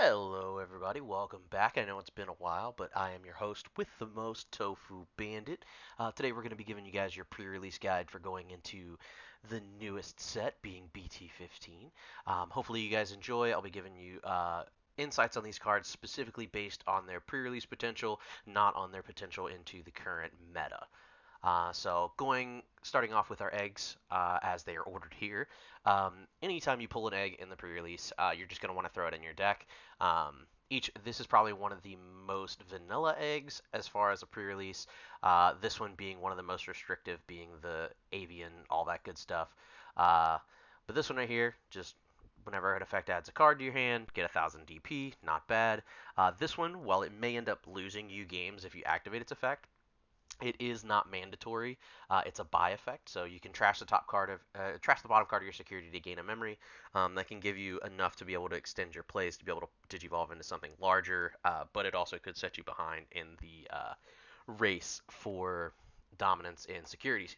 Hello, everybody. Welcome back. I know it's been a while, but I am your host with the most, Tofu Bandit. Today, we're going to be giving you guys your pre-release guide for going into the newest set, being BT15. Hopefully, you guys enjoy. I'll be giving you insights on these cards specifically based on their pre-release potential, not on their potential into the current meta. Starting off with our eggs as they are ordered here. Anytime you pull an egg in the pre-release, you're just going to want to throw it in your deck. This is probably one of the most vanilla eggs as far as a pre-release. This one being one of the most restrictive, being the avian, all that good stuff. Uh, but this one right here, just whenever an effect adds a card to your hand, get 1,000 DP, not bad. This one, while it may end up losing you games if you activate its effect, it is not mandatory. It's a buy effect, so you can trash the bottom card of your security to gain a memory. That can give you enough to be able to extend your plays to be able to digivolve into something larger. But it also could set you behind in the race for dominance in securities.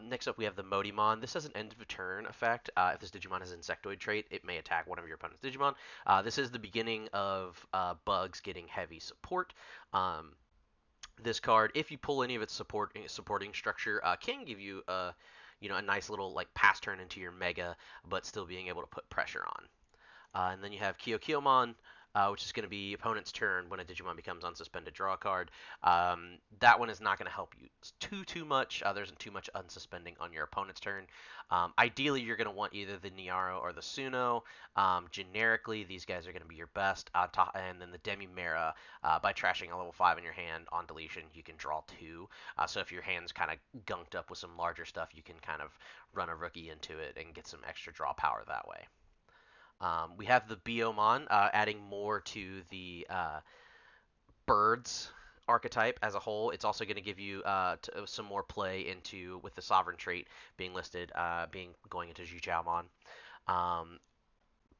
Next up, we have the Modimon. This has an end of turn effect. If this Digimon has an Insectoid trait, it may attack one of your opponent's Digimon. This is the beginning of Bugs getting heavy support. This card, if you pull any of its supporting structure, can give you a nice little like pass turn into your Mega, but still being able to put pressure on. And then you have Kyokiyomon, which is going to be opponent's turn when a Digimon becomes unsuspended. Draw a card. That one is not going to help you too much. There isn't too much unsuspending on your opponent's turn. Ideally, you're going to want either the Niaro or the Suno. Generically, these guys are going to be your best. And then the Demimera, by trashing a level 5 in your hand on deletion, you can draw 2. So if your hand's kind of gunked up with some larger stuff, you can kind of run a rookie into it and get some extra draw power that way. We have the Biomon, adding more to the birds archetype as a whole. It's also going to give you some more play into with the sovereign trait being listed, being going into Jujiaomon. Um,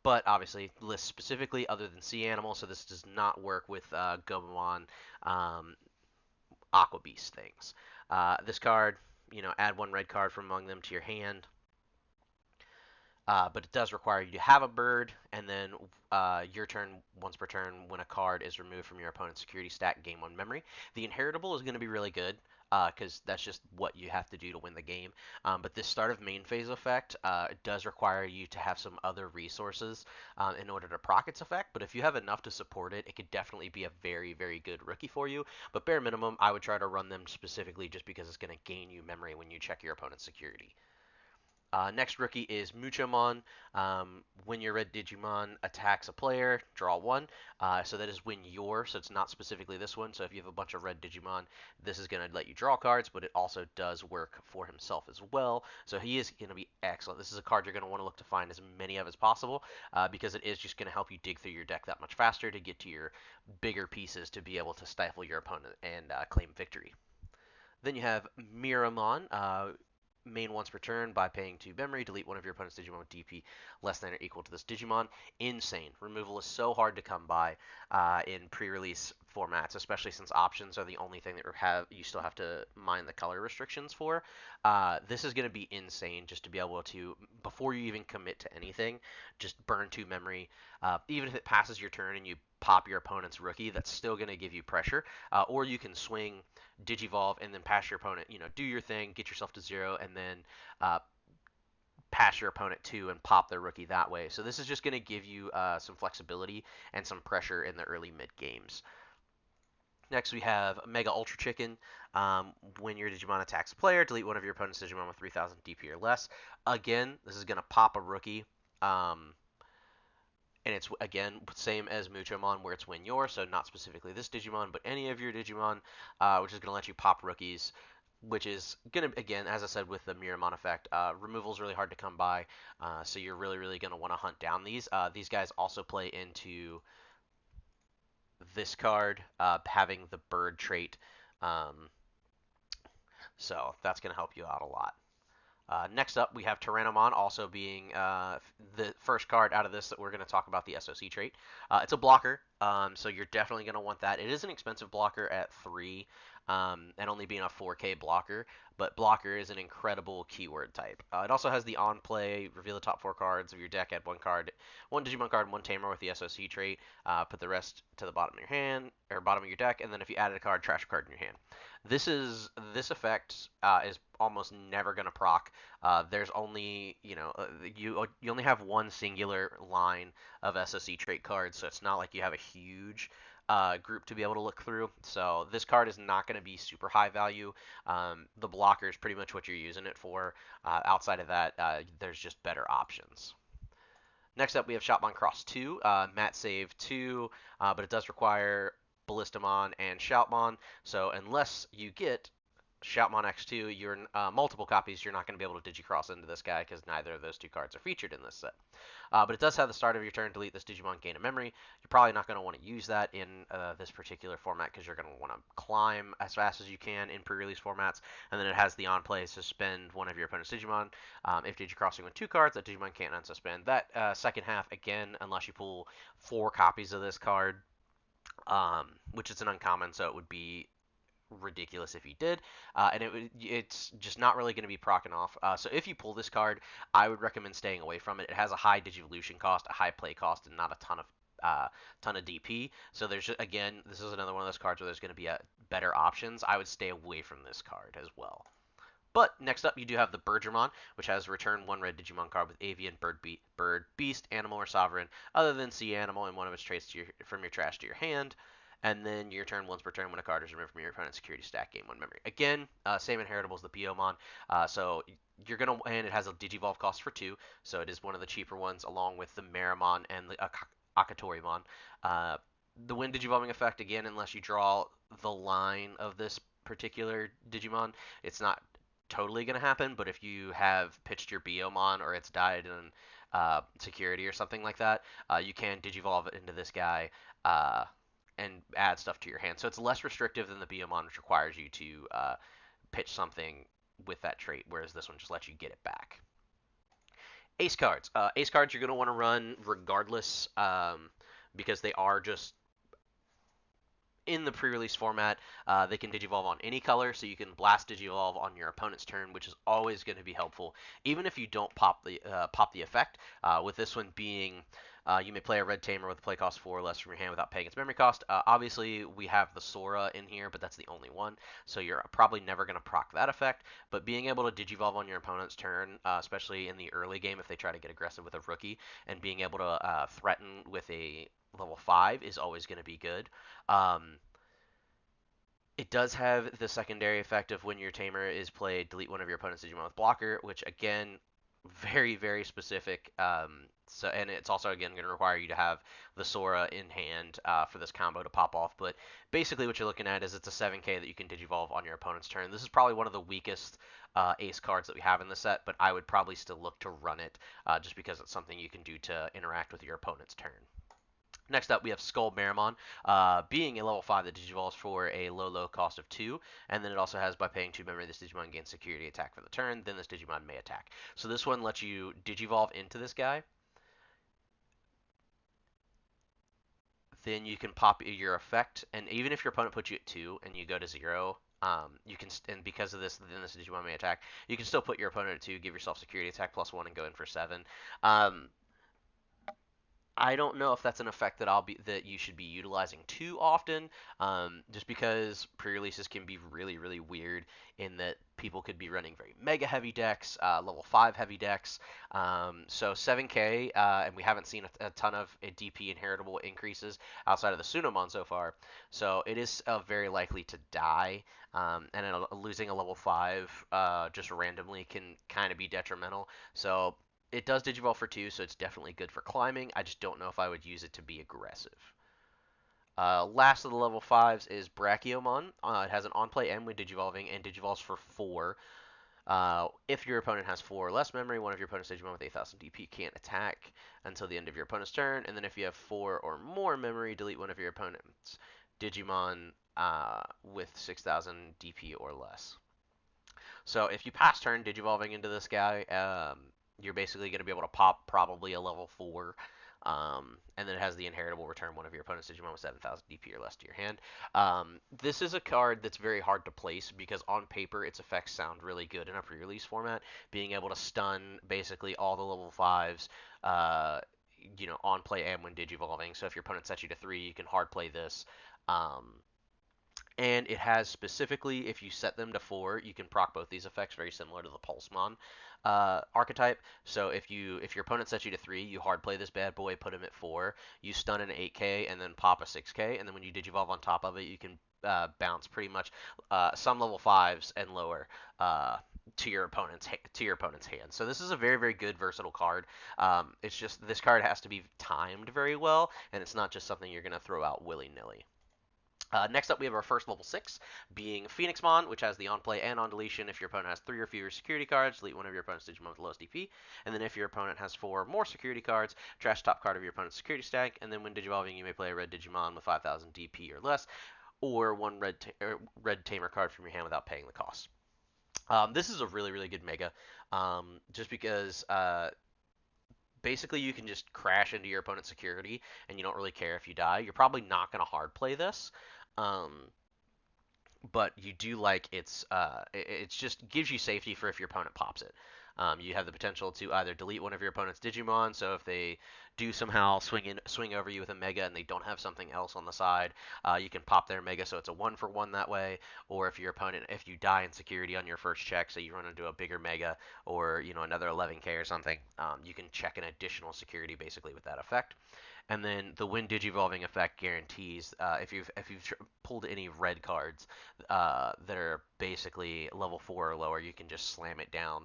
but obviously lists specifically other than sea animals, so this does not work with Gomamon, um, Aqua Beast things. This card, add one red card from among them to your hand. But it does require you to have a bird, and then your turn, once per turn, when a card is removed from your opponent's security stack, gain one memory. The inheritable is going to be really good because that's just what you have to do to win the game. But this start of main phase effect does require you to have some other resources in order to proc its effect. But if you have enough to support it, it could definitely be a very, very good rookie for you. But bare minimum, I would try to run them specifically just because it's going to gain you memory when you check your opponent's security. Next rookie is Muchomon. When your red Digimon attacks a player, draw one. So that is so it's not specifically this one. So if you have a bunch of red Digimon, this is going to let you draw cards, but it also does work for himself as well. So he is going to be excellent. This is a card you're going to want to look to find as many of as possible because it is just going to help you dig through your deck that much faster to get to your bigger pieces to be able to stifle your opponent and claim victory. Then you have Miramon. Main once per turn by paying 2 memory. Delete one of your opponent's Digimon with DP less than or equal to this Digimon. Insane. Removal is so hard to come by in pre-release formats, especially since options are the only thing that you still have to mind the color restrictions for. This is going to be insane just to be able to, before you even commit to anything, just burn 2 memory. Even if it passes your turn and you pop your opponent's rookie, that's still going to give you pressure. Or you can swing Digivolve and then pass your opponent, do your thing, get yourself to 0, and then pass your opponent 2 and pop their rookie that way. So this is just going to give you some flexibility and some pressure in the early mid games. Next, we have Mega Ultra Chicken. When your Digimon attacks a player, delete one of your opponent's Digimon with 3,000 DP or less. Again, this is going to pop a rookie. And it's, again, same as Muchomon, where it's when you're, so not specifically this Digimon, but any of your Digimon, which is going to let you pop rookies, which is going to, again, as I said, with the Miramon effect, removal is really hard to come by, so you're really, really going to want to hunt down these. These guys also play into this card, having the bird trait, so that's going to help you out a lot. Next up, we have Tyrannomon, also being the first card out of this that we're going to talk about the SOC trait. It's a blocker, so you're definitely going to want that. It is an expensive blocker at 3. and only being a 4K blocker. But blocker is an incredible keyword type. It also has the on play, reveal the top 4 cards of your deck, add one Digimon card, and one Tamer with the SOC trait. Put the rest to the bottom of your hand or bottom of your deck, and then if you added a card, trash a card in your hand. This effect is almost never going to proc. There's only you only have one singular line of SOC trait cards, so it's not like you have a huge group to be able to look through. So this card is not going to be super high value. The blocker is pretty much what you're using it for. Outside of that, there's just better options. Next up, we have Shopmon Cross 2, Mat Save 2, but it does require Ballistamon and Shoutmon. So unless you get Shoutmon X2, you're multiple copies, you're not going to be able to Digicross into this guy because neither of those 2 cards are featured in this set. But it does have the start of your turn, delete this Digimon, gain a memory. You're probably not going to want to use that in this particular format because you're going to want to climb as fast as you can in pre-release formats. And then it has the on-play suspend one of your opponent's Digimon. If Digicrossing with 2 cards, that Digimon can't unsuspend. That second half, again, unless you pull 4 copies of this card, which is an uncommon, so it would be ridiculous if you did, and it's just not really going to be procking off. So if you pull this card, I would recommend staying away from it. It has a high Digivolution cost, a high play cost, and not a ton of DP. So there's again, this is another one of those cards where there's going to be better options. I would stay away from this card as well. But next up, you do have the Birdramon, which has return 1 red Digimon card with Avian, Bird, Beast, Animal, or Sovereign, other than Sea Animal, and one of its traits from your trash to your hand. And then your turn once per turn when a card is removed from your opponent's security stack, gain 1 memory. Again, same inheritable as the Biomon. So you're gonna, and it has a Digivolve cost for 2, so it is one of the cheaper ones, along with the Marimon and the Akatorimon. The Wind Digivolving effect, again, unless you draw the line of this particular Digimon, it's not totally going to happen, but if you have pitched your Biomon or it's died in security or something like that, you can Digivolve it into this guy and add stuff to your hand. So it's less restrictive than the Biomon, which requires you to pitch something with that trait, whereas this one just lets you get it back. Ace cards. Ace cards you're going to want to run regardless because they are just in the pre-release format. They can Digivolve on any color, so you can blast Digivolve on your opponent's turn, which is always going to be helpful, even if you don't pop the effect. With this one being, you may play a red Tamer with a play cost 4 or less from your hand without paying its memory cost. Obviously, we have the Sora in here, but that's the only one, so you're probably never going to proc that effect. But being able to Digivolve on your opponent's turn, especially in the early game if they try to get aggressive with a rookie, and being able to threaten with a level 5 is always going to be good. It does have the secondary effect of when your Tamer is played, delete one of your opponent's Digimon with blocker, which again, very, very specific. And it's also again going to require you to have the Sora in hand for this combo to pop off. But basically, what you're looking at is it's a 7K that you can Digivolve on your opponent's turn. This is probably one of the weakest Ace cards that we have in the set, but I would probably still look to run it just because it's something you can do to interact with your opponent's turn. Next up, we have Skull Marimon, being a level 5 that Digivolves for a low cost of 2, and then it also has, by paying 2 memory, this Digimon gains security attack for the turn, then this Digimon may attack. So this one lets you Digivolve into this guy, then you can pop your effect, and even if your opponent puts you at 2 and you go to 0, you can, and because of this, then this Digimon may attack, you can still put your opponent at 2, give yourself security attack +1, and go in for 7. I don't know if that's an effect that you should be utilizing too often, just because pre-releases can be really, really weird in that people could be running very mega heavy decks, level 5 heavy decks. So 7K, and we haven't seen a ton of DP inheritable increases outside of the Sunomon so far. So it is very likely to die, and losing a level 5 just randomly can kind of be detrimental. So it does Digivolve for 2, so it's definitely good for climbing. I just don't know if I would use it to be aggressive. Last of the level 5s is Brachiomon. It has an on-play and when Digivolving, and Digivolves for 4. If your opponent has 4 or less memory, one of your opponent's Digimon with 8,000 DP can't attack until the end of your opponent's turn. And then if you have 4 or more memory, delete one of your opponent's Digimon with 6,000 DP or less. So if you pass turn Digivolving into this guy, you're basically going to be able to pop probably a level 4 And then it has the inheritable return one of your opponent's Digimon with 7,000 DP or less to your hand. This is a card that's very hard to place because on paper its effects sound really good in a pre-release format. Being able to stun basically all the level 5s, on play and when digivolving. So if your opponent sets you to 3, you can hard play this. Um, and it has specifically, if you set them to 4, you can proc both these effects, very similar to the Pulsemon archetype. So if your opponent sets you to 3, you hard play this bad boy, put him at 4, you stun an 8k, and then pop a 6k, and then when you digivolve on top of it, you can bounce pretty much some level 5s and lower to your opponent's hand. So this is a very, very good versatile card. It's just this card has to be timed very well, and it's not just something you're going to throw out willy-nilly. Next up, we have our first level 6, being Phoenixmon, which has the on-play and on-deletion. If your opponent has 3 or fewer security cards, delete one of your opponent's Digimon with the lowest DP. And then if your opponent has 4 or more security cards, trash top card of your opponent's security stack. And then when digivolving, you may play a red Digimon with 5,000 DP or less, or one red Tamer card from your hand without paying the cost. This is a really, really good Mega, just because basically you can just crash into your opponent's security and you don't really care if you die. You're probably not going to hard play this. Um, but you do like it's just gives you safety for if your opponent pops it. You have the potential to either delete one of your opponent's Digimon, so if they do somehow swing over you with a Mega and they don't have something else on the side, you can pop their Mega, so it's a 1-for-1 that way. Or if you die in security on your first check, so you run into a bigger Mega or another 11k or something, you can check an additional security basically with that effect. And then the when digivolving effect guarantees if you've pulled any red cards that are basically level 4 or lower, you can just slam it down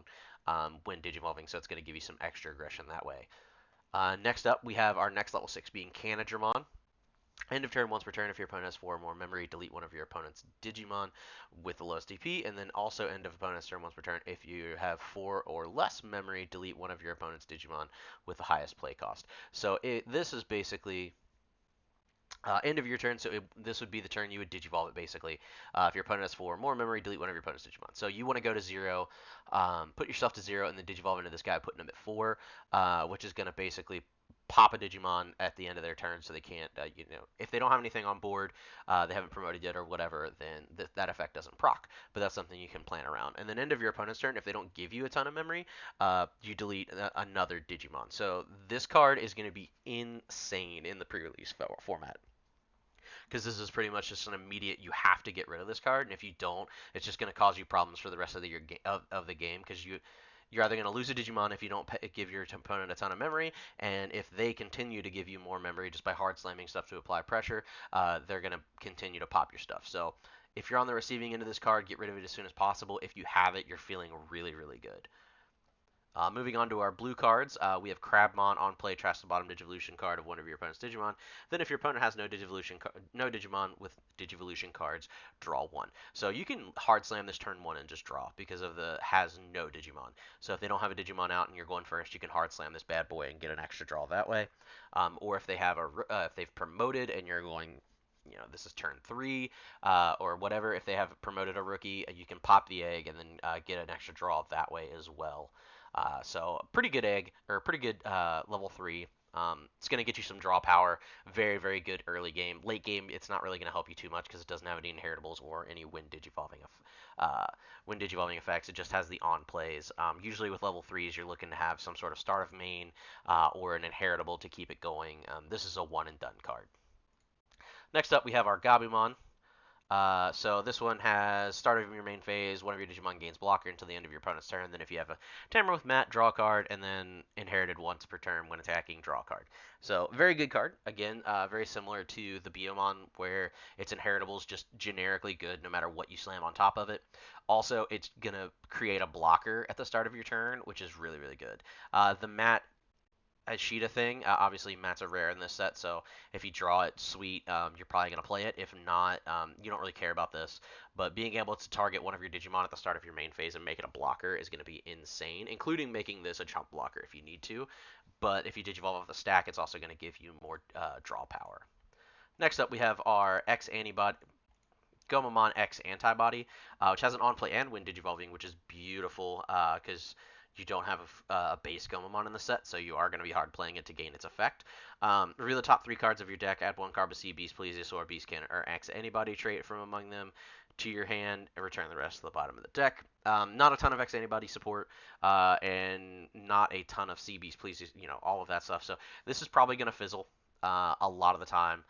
when digivolving, so it's going to give you some extra aggression that way. Next up, we have our next level 6 being Canadramon. End of turn, once per turn, if your opponent has 4 or more memory, delete one of your opponent's Digimon with the lowest DP, and then also end of opponent's turn, once per turn, if you have 4 or less memory, delete one of your opponent's Digimon with the highest play cost. So this is basically end of your turn, so this would be the turn you would digivolve it basically. If your opponent has 4 or more memory, delete one of your opponent's Digimon. So you want to go to 0, put yourself to 0, and then digivolve into this guy, putting him at 4, which is going to basically pop a Digimon at the end of their turn, so they can't, if they don't have anything on board, they haven't promoted yet or whatever, then that effect doesn't proc. But that's something you can plan around. And then end of your opponent's turn, if they don't give you a ton of memory, you delete another Digimon. So this card is going to be insane in the pre-release format, because this is pretty much just an immediate, you have to get rid of this card, and if you don't, it's just going to cause you problems for the rest of the game, because you're either going to lose a Digimon if you don't give your opponent a ton of memory, and if they continue to give you more memory just by hard slamming stuff to apply pressure, they're going to continue to pop your stuff. So if you're on the receiving end of this card, get rid of it as soon as possible. If you have it, you're feeling really, really good. Moving on to our blue cards, we have Crabmon on play, trash the bottom Digivolution card of one of your opponent's Digimon. Then if your opponent has no Digimon with Digivolution cards, draw 1. So you can hard slam this turn 1 and just draw because of the has no Digimon. So if they don't have a Digimon out and you're going first, you can hard slam this bad boy and get an extra draw that way. Or if they've promoted and you're going, this is turn 3, or whatever. If they have promoted a rookie, you can pop the egg and then get an extra draw that way as well. So pretty good egg, or pretty good level 3. It's going to get you some draw power. Very, very good early game. Late game, it's not really going to help you too much because it doesn't have any inheritables or any when digivolving effects. It just has the on plays. Usually with level 3s, you're looking to have some sort of start of main or an inheritable to keep it going. This is a one and done card. Next up, we have our Gabumon. So this one has start of your main phase, one of your Digimon gains blocker until the end of your opponent's turn. Then if you have a Tamer with Mat, draw a card, and then inherited once per turn when attacking, draw a card. So very good card. Again, very similar to the Biomon, where its inheritables just generically good no matter what you slam on top of it. Also, it's going to create a blocker at the start of your turn, which is really, really good. The Mat Ashita thing. Obviously, mats are rare in this set, so if you draw it, sweet, you're probably going to play it. If not, you don't really care about this. But being able to target one of your Digimon at the start of your main phase and make it a blocker is going to be insane, including making this a chump blocker if you need to. But if you Digivolve off the stack, it's also going to give you more draw power. Next up, we have our X Antibody, Gomamon X Antibody, which has an on-play and when Digivolving, which is beautiful because You don't have a base Gomamon in the set, so you are going to be hard playing it to gain its effect. Reveal the top 3 cards of your deck, add 1 card Beast Plesiosaur, Beast Cannon, or X Antibody trait from among them to your hand, and return the rest to the bottom of the deck. Not a ton of X Antibody support, and not a ton of Beast Please, all of that stuff. So this is probably going to fizzle a lot of the time.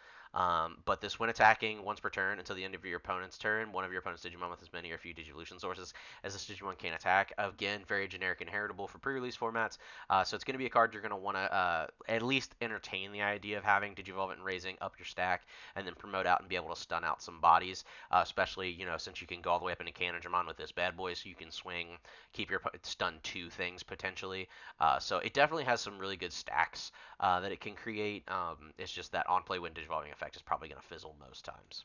But this, when attacking once per turn until the end of your opponent's turn, one of your opponent's Digimon with as many or few Digivolution sources as this Digimon can attack. Again, very generic and heritable for pre-release formats. So it's going to be a card you're going to want to at least entertain the idea of having Digivolve it and raising up your stack, and then promote out and be able to stun out some bodies. Especially, since you can go all the way up into Canonjamon with this bad boy, so you can swing, keep your stun 2 things potentially. So it definitely has some really good stacks that it can create. It's just that on play when Digivolving effect is probably going to fizzle most times.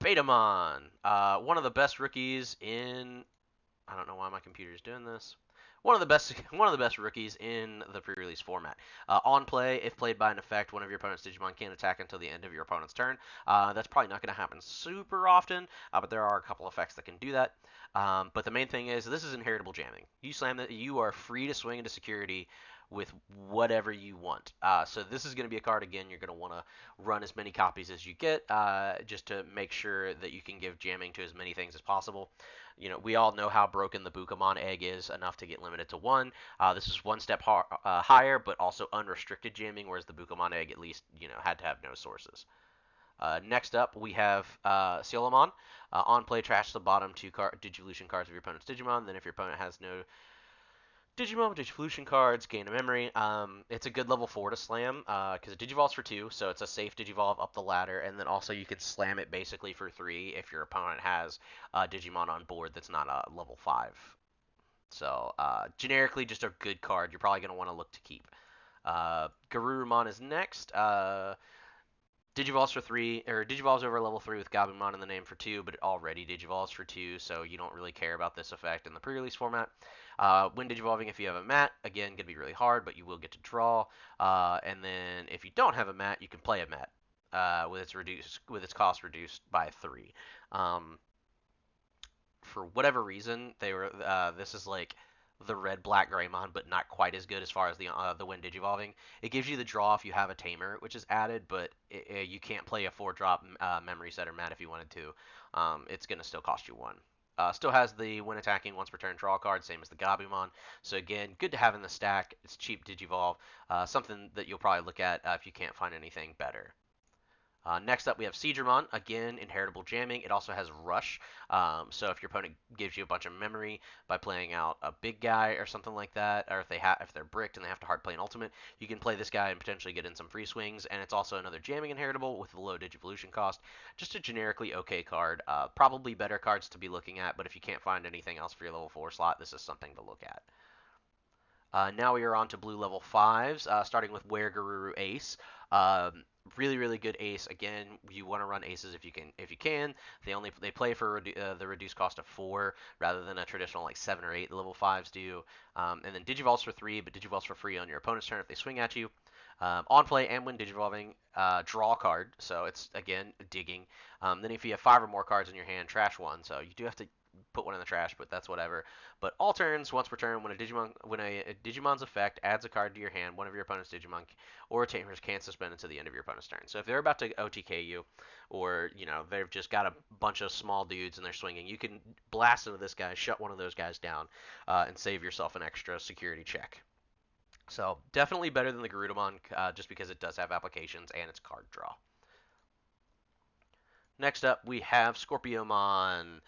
Betamon, one of the best rookies in. I don't know why my computer is doing this. One of the best rookies in the pre-release format. On play, if played by an effect, one of your opponent's Digimon can't attack until the end of your opponent's turn. That's probably not going to happen super often, but there are a couple effects that can do that. But the main thing is this is inheritable jamming. You slam that, you are free to swing into security with whatever you want. So this is going to be a card, again, you're going to want to run as many copies as you get, just to make sure that you can give jamming to as many things as possible. We all know how broken the Bukamon egg is, enough to get limited to 1. This is one step higher, but also unrestricted jamming, whereas the Bukamon egg at least, had to have no sources. Next up, we have Siolomon. On play, trash the bottom 2 Digivolution cards of your opponent's Digimon. Then if your opponent has no Digimon with Digivolution cards, gain a memory. It's a good level 4 to slam, because it Digivolves for 2, so it's a safe Digivolve up the ladder, and then also you can slam it basically for 3 if your opponent has Digimon on board that's not a level 5. So, generically, just a good card you're probably going to want to look to keep. Garurumon is next. Digivolves for 3, or Digivolves over level 3 with Gabumon in the name for 2, but it already Digivolves for 2, so you don't really care about this effect in the pre-release format. When Digivolving, if you have a mat, again, going to be really hard, but you will get to draw. And then if you don't have a mat, you can play a mat with its cost reduced by 3. For whatever reason, this is like the red black Greymon, but not quite as good as far as the Wind Digivolving. It gives you the draw if you have a Tamer, which is added, but you can't play a 4-drop Memory Set or Mat if you wanted to. It's going to still cost you 1. Still has the when attacking once per turn draw card, same as the Gabumon. So again, good to have in the stack. It's cheap Digivolve, something that you'll probably look at if you can't find anything better. Next up, we have Seadramon. Again, inheritable jamming. It also has Rush. So if your opponent gives you a bunch of memory by playing out a big guy or something like that, or if they're bricked and they have to hard play an ultimate, you can play this guy and potentially get in some free swings. And it's also another jamming inheritable with a low Digivolution cost. Just a generically okay card. Probably better cards to be looking at, but if you can't find anything else for your level 4 slot, this is something to look at. Now we are on to blue level 5s, starting with Were Garuru Ace. Really, really good ace. Again, you want to run aces if you can. If you can, they play for the reduced cost of 4 rather than a traditional like 7 or 8 level 5s do. And then Digivolves for 3, but Digivolves for free on your opponent's turn if they swing at you. On play and when Digivolving, draw card. So it's again digging. Then if you have 5 or more cards in your hand, trash 1. So you do have to put 1 in the trash, but that's whatever. But all turns, once per turn, when a Digimon's effect adds a card to your hand, one of your opponent's Digimon or Tamers can't suspend until the end of your opponent's turn. So if they're about to OTK you, or they've just got a bunch of small dudes and they're swinging, you can blast into this guy, shut one of those guys down, and save yourself an extra security check. So definitely better than the Garudamon, just because it does have applications and it's card draw. Next up, we have Scorpiomon.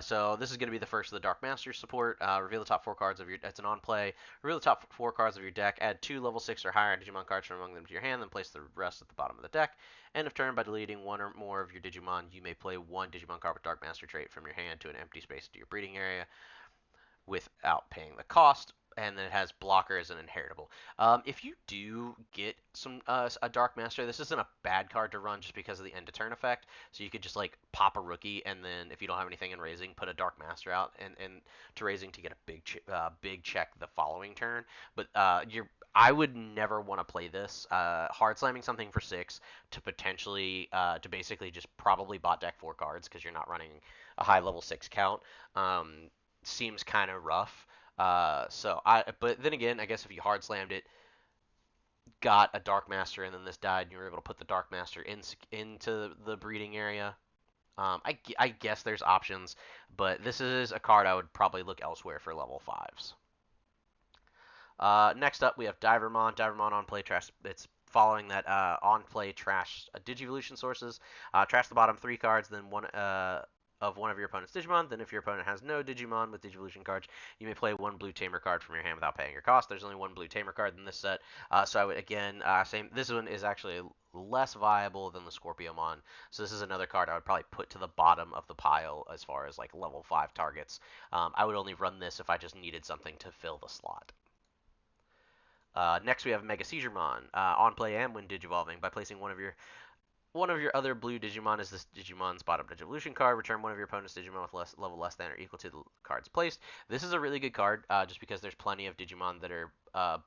So this is going to be the first of the Dark Master support. Reveal the top 4 cards of your. It's an on play. Reveal the top 4 cards of your deck. Add 2 level 6 or higher Digimon cards from among them to your hand. Then place the rest at the bottom of the deck. End of turn, by deleting 1 or more of your Digimon, you may play 1 Digimon card with Dark Master trait from your hand to an empty space into your breeding area without paying the cost. And then it has blocker as an inheritable. If you do get a Dark Master, this isn't a bad card to run just because of the end of turn effect. So you could just like pop a rookie, and then if you don't have anything in raising, put a Dark Master out and to raising to get a big check the following turn. But I would never want to play this. Hard slamming something for 6 to potentially to basically just probably bot deck 4 cards because you're not running a high level 6 count. Seems kind of rough. But then again, I guess if you hard slammed it, got a Dark Master, and then this died, and you were able to put the Dark Master into the breeding area. I guess there's options, but this is a card I would probably look elsewhere for level fives. Next up, we have Divermon. Divermon on play trash. It's following that on play trash Digivolution sources. Trash the bottom three cards, then one of one of your opponent's Digimon. Then, if your opponent has no Digimon with Digivolution cards, you may play one blue Tamer card from your hand without paying your cost. There's only one blue Tamer card in this set, so I would again say this one is actually less viable than the Scorpiomon. So this is another card I would probably put to the bottom of the pile as far as like level 5 targets. I would only run this if I just needed something to fill the slot. Next, we have Mega Seizuremon. On play and when Digivolving, by placing one of your other blue Digimon is this Digimon's bottom Digivolution card. Return one of your opponent's Digimon with level less than or equal to the cards placed. This is a really good card, just because there's plenty of Digimon that are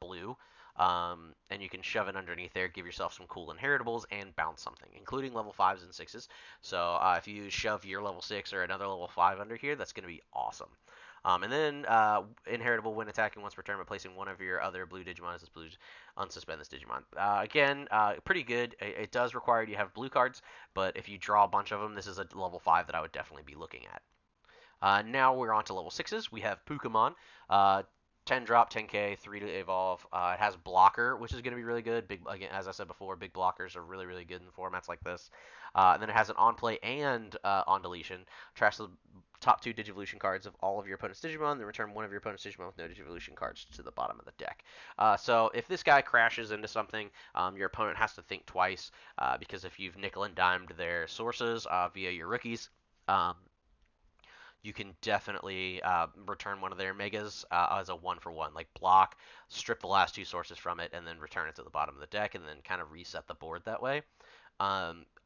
blue, and you can shove it underneath there, give yourself some cool inheritables, and bounce something, including level 5s and 6s. So if you shove your level 6 or another level 5 under here, that's going to be awesome. And then inheritable when attacking once per turn by placing one of your other blue Digimon as this blue unsuspend this Digimon. Again, pretty good. It does require you have blue cards, but if you draw a bunch of them, this is a level 5 that I would definitely be looking at. Now we're on to level 6s. We have Pukamon. 10 drop, 10k, 3 to evolve. It has blocker, which is going to be really good. Big, again, as I said before, big blockers are really, really good in formats like this. And then it has an on play and on deletion. Trash the top 2 Digivolution cards of all of your opponent's Digimon, then return one of your opponent's Digimon with no Digivolution cards to the bottom of the deck. So if this guy crashes into something, your opponent has to think twice, because if you've nickel and dimed their sources via your rookies, you can definitely return one of their megas as a one for one, like block, strip the last 2 sources from it, and then return it to the bottom of the deck, and then kind of reset the board that way.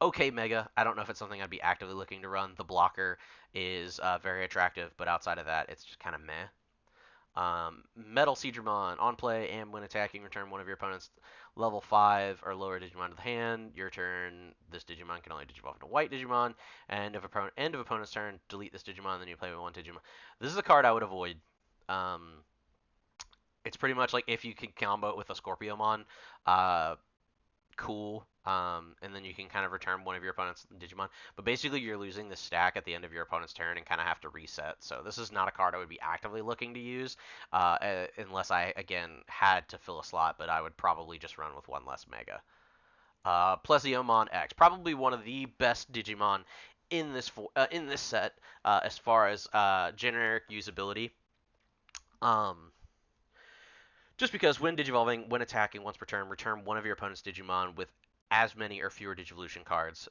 Okay, Mega. I don't know if it's something I'd be actively looking to run. The blocker is very attractive, but outside of that, it's just kind of meh. Metal Seedramon. On play and when attacking, return one of your opponent's level 5 or lower Digimon to the hand. Your turn, this Digimon can only Digivolve into white Digimon. And if end of opponent's turn, delete this Digimon, then you play with one Digimon. This is a card I would avoid. It's pretty much like if you can combo it with a Scorpiomon, cool. And then you can kind of return one of your opponent's Digimon. But basically, you're losing the stack at the end of your opponent's turn and kind of have to reset. So this is not a card I would be actively looking to use, unless I, again, had to fill a slot, but I would probably just run with one less Mega. Plesiomon X, probably one of the best Digimon in this set, as far as generic usability. Just because when Digivolving, when attacking once per turn, return one of your opponent's Digimon with as many or fewer Digivolution cards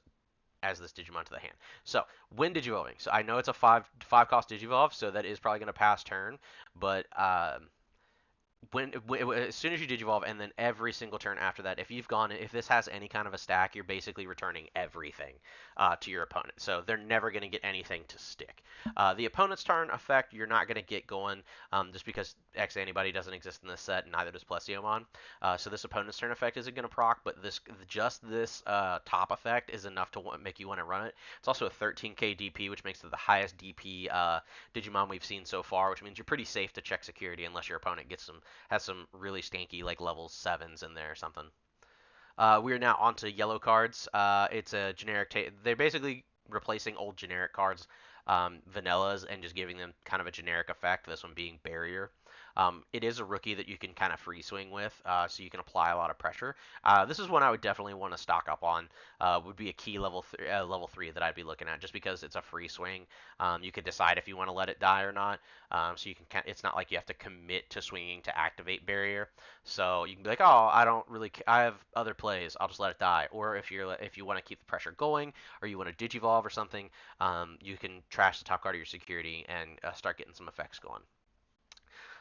as this Digimon to the hand. So when Digivolving, so I know it's a five cost Digivolve, so that is probably going to pass turn, but as soon as you Digivolve, and then every single turn after that, if this has any kind of a stack, you're basically returning everything to your opponent. So they're never going to get anything to stick. The opponent's turn effect, you're not going to get going, just because X Antibody doesn't exist in this set, and neither does Plesiomon. So this opponent's turn effect isn't going to proc, but this top effect is enough to make you want to run it. It's also a 13k DP, which makes it the highest DP Digimon we've seen so far, which means you're pretty safe to check security unless your opponent has some really stanky like level 7s in there or something. We are now onto yellow cards. It's a generic. They're basically replacing old generic cards, vanillas, and just giving them kind of a generic effect. This one being barrier. It is a rookie that you can kind of free swing with, so you can apply a lot of pressure. This is one I would definitely want to stock up on. Would be a key level 3 that I'd be looking at, just because it's a free swing. You could decide if you want to let it die or not. So you can. It's not like you have to commit to swinging to activate barrier. So you can be like, oh, I don't really. I have other plays. I'll just let it die. Or if you want to keep the pressure going, or you want to digivolve or something, you can trash the top card of your security and start getting some effects going.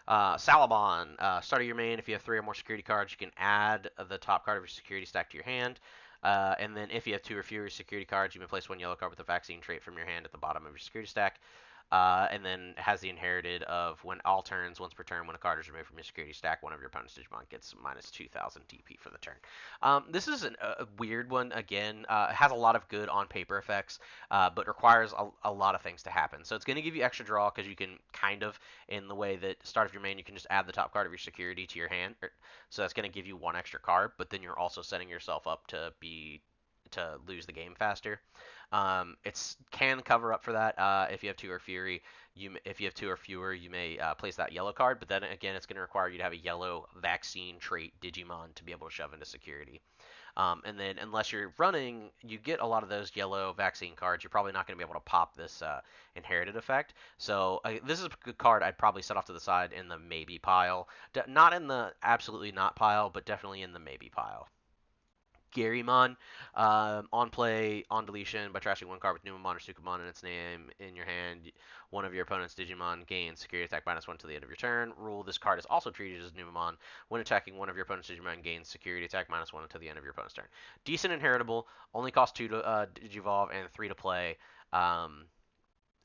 Salabon, start of your main. If you have 3 or more security cards, you can add the top card of your security stack to your hand. And then if you have 2 or fewer security cards, you may place one yellow card with a vaccine trait from your hand at the bottom of your security stack. and then has the inherited of when all turns, once per turn, when a card is removed from your security stack, one of your opponent's Digimon gets minus 2,000 DP for the turn. This is a weird one. Again, it has a lot of good on paper effects, but requires a lot of things to happen. So it's going to give you extra draw because you can kind of, in the way that start of your main, you can just add the top card of your security to your hand. So that's going to give you one extra card, but then you're also setting yourself up to lose the game faster. It's can cover up for that if you have two or fury. If you have two or fewer, you may place that yellow card, but then again, it's going to require you to have a yellow vaccine trait Digimon to be able to shove into security. And then, unless you're running, you get a lot of those yellow vaccine cards. You're probably not going to be able to pop this inherited effect. So, this is a good card I'd probably set off to the side in the maybe pile. Not in the absolutely not pile, but definitely in the maybe pile. Garymon, on play, on deletion, by trashing one card with Numemon or Sukamon in its name in your hand, one of your opponent's Digimon gains security attack -1 to the end of your turn. Rule: this card is also treated as Numemon. When attacking, one of your opponent's Digimon gains security attack -1 until the end of your opponent's turn. Decent inheritable, only costs 2 to Digivolve and 3 to play.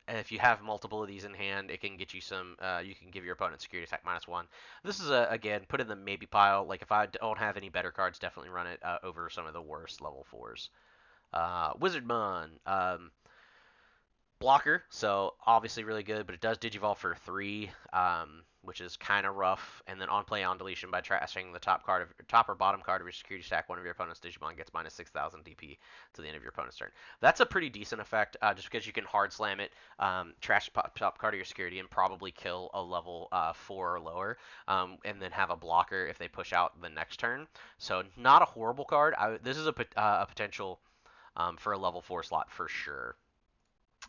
And if you have multiple of these in hand, it can get you some. You can give your opponent security attack -1. This is again put in the maybe pile. Like if I don't have any better cards, definitely run it over some of the worst level fours. Wizardmon. Blocker, so obviously really good, but it does Digivolve for 3, which is kind of rough. And then on play, on deletion, by trashing the top or bottom card of your security stack, one of your opponent's Digimon gets minus 6,000 DP to the end of your opponent's turn. That's a pretty decent effect, just because you can hard slam it, trash the top card of your security, and probably kill a level 4 or lower, and then have a blocker if they push out the next turn. So not a horrible card. This is a potential for a level 4 slot for sure.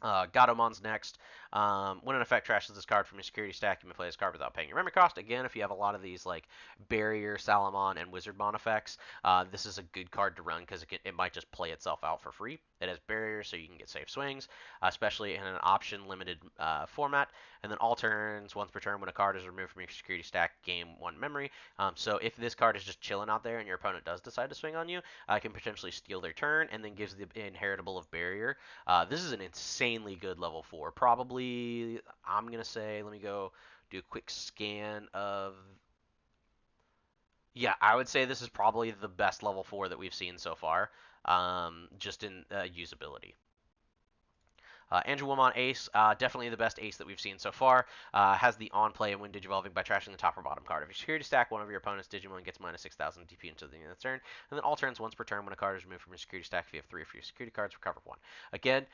Gadomon's next. When an effect trashes this card from your security stack, you may play this card without paying your memory cost. Again, if you have a lot of these like Barrier, Salamon, and Wizardmon effects, this is a good card to run because it might just play itself out for free. It has Barrier, so you can get safe swings, especially in an option-limited format. And then all turns, once per turn, when a card is removed from your security stack, gain 1 memory. So if this card is just chilling out there and your opponent does decide to swing on you, it can potentially steal their turn and then gives the inheritable of Barrier. This is an insanely good level 4. Probably, I'm going to say, let me go do a quick scan of. Yeah, I would say this is probably the best level 4 that we've seen so far, just in usability. Angewomon Ace, definitely the best ace that we've seen so far. Has the on play and when digivolving by trashing the top or bottom card of your security stack. One of your opponent's Digimon gets minus 6,000 DP until the end of the turn. And then all turns once per turn when a card is removed from your security stack. If you have 3 of your security cards, recover 1. Again,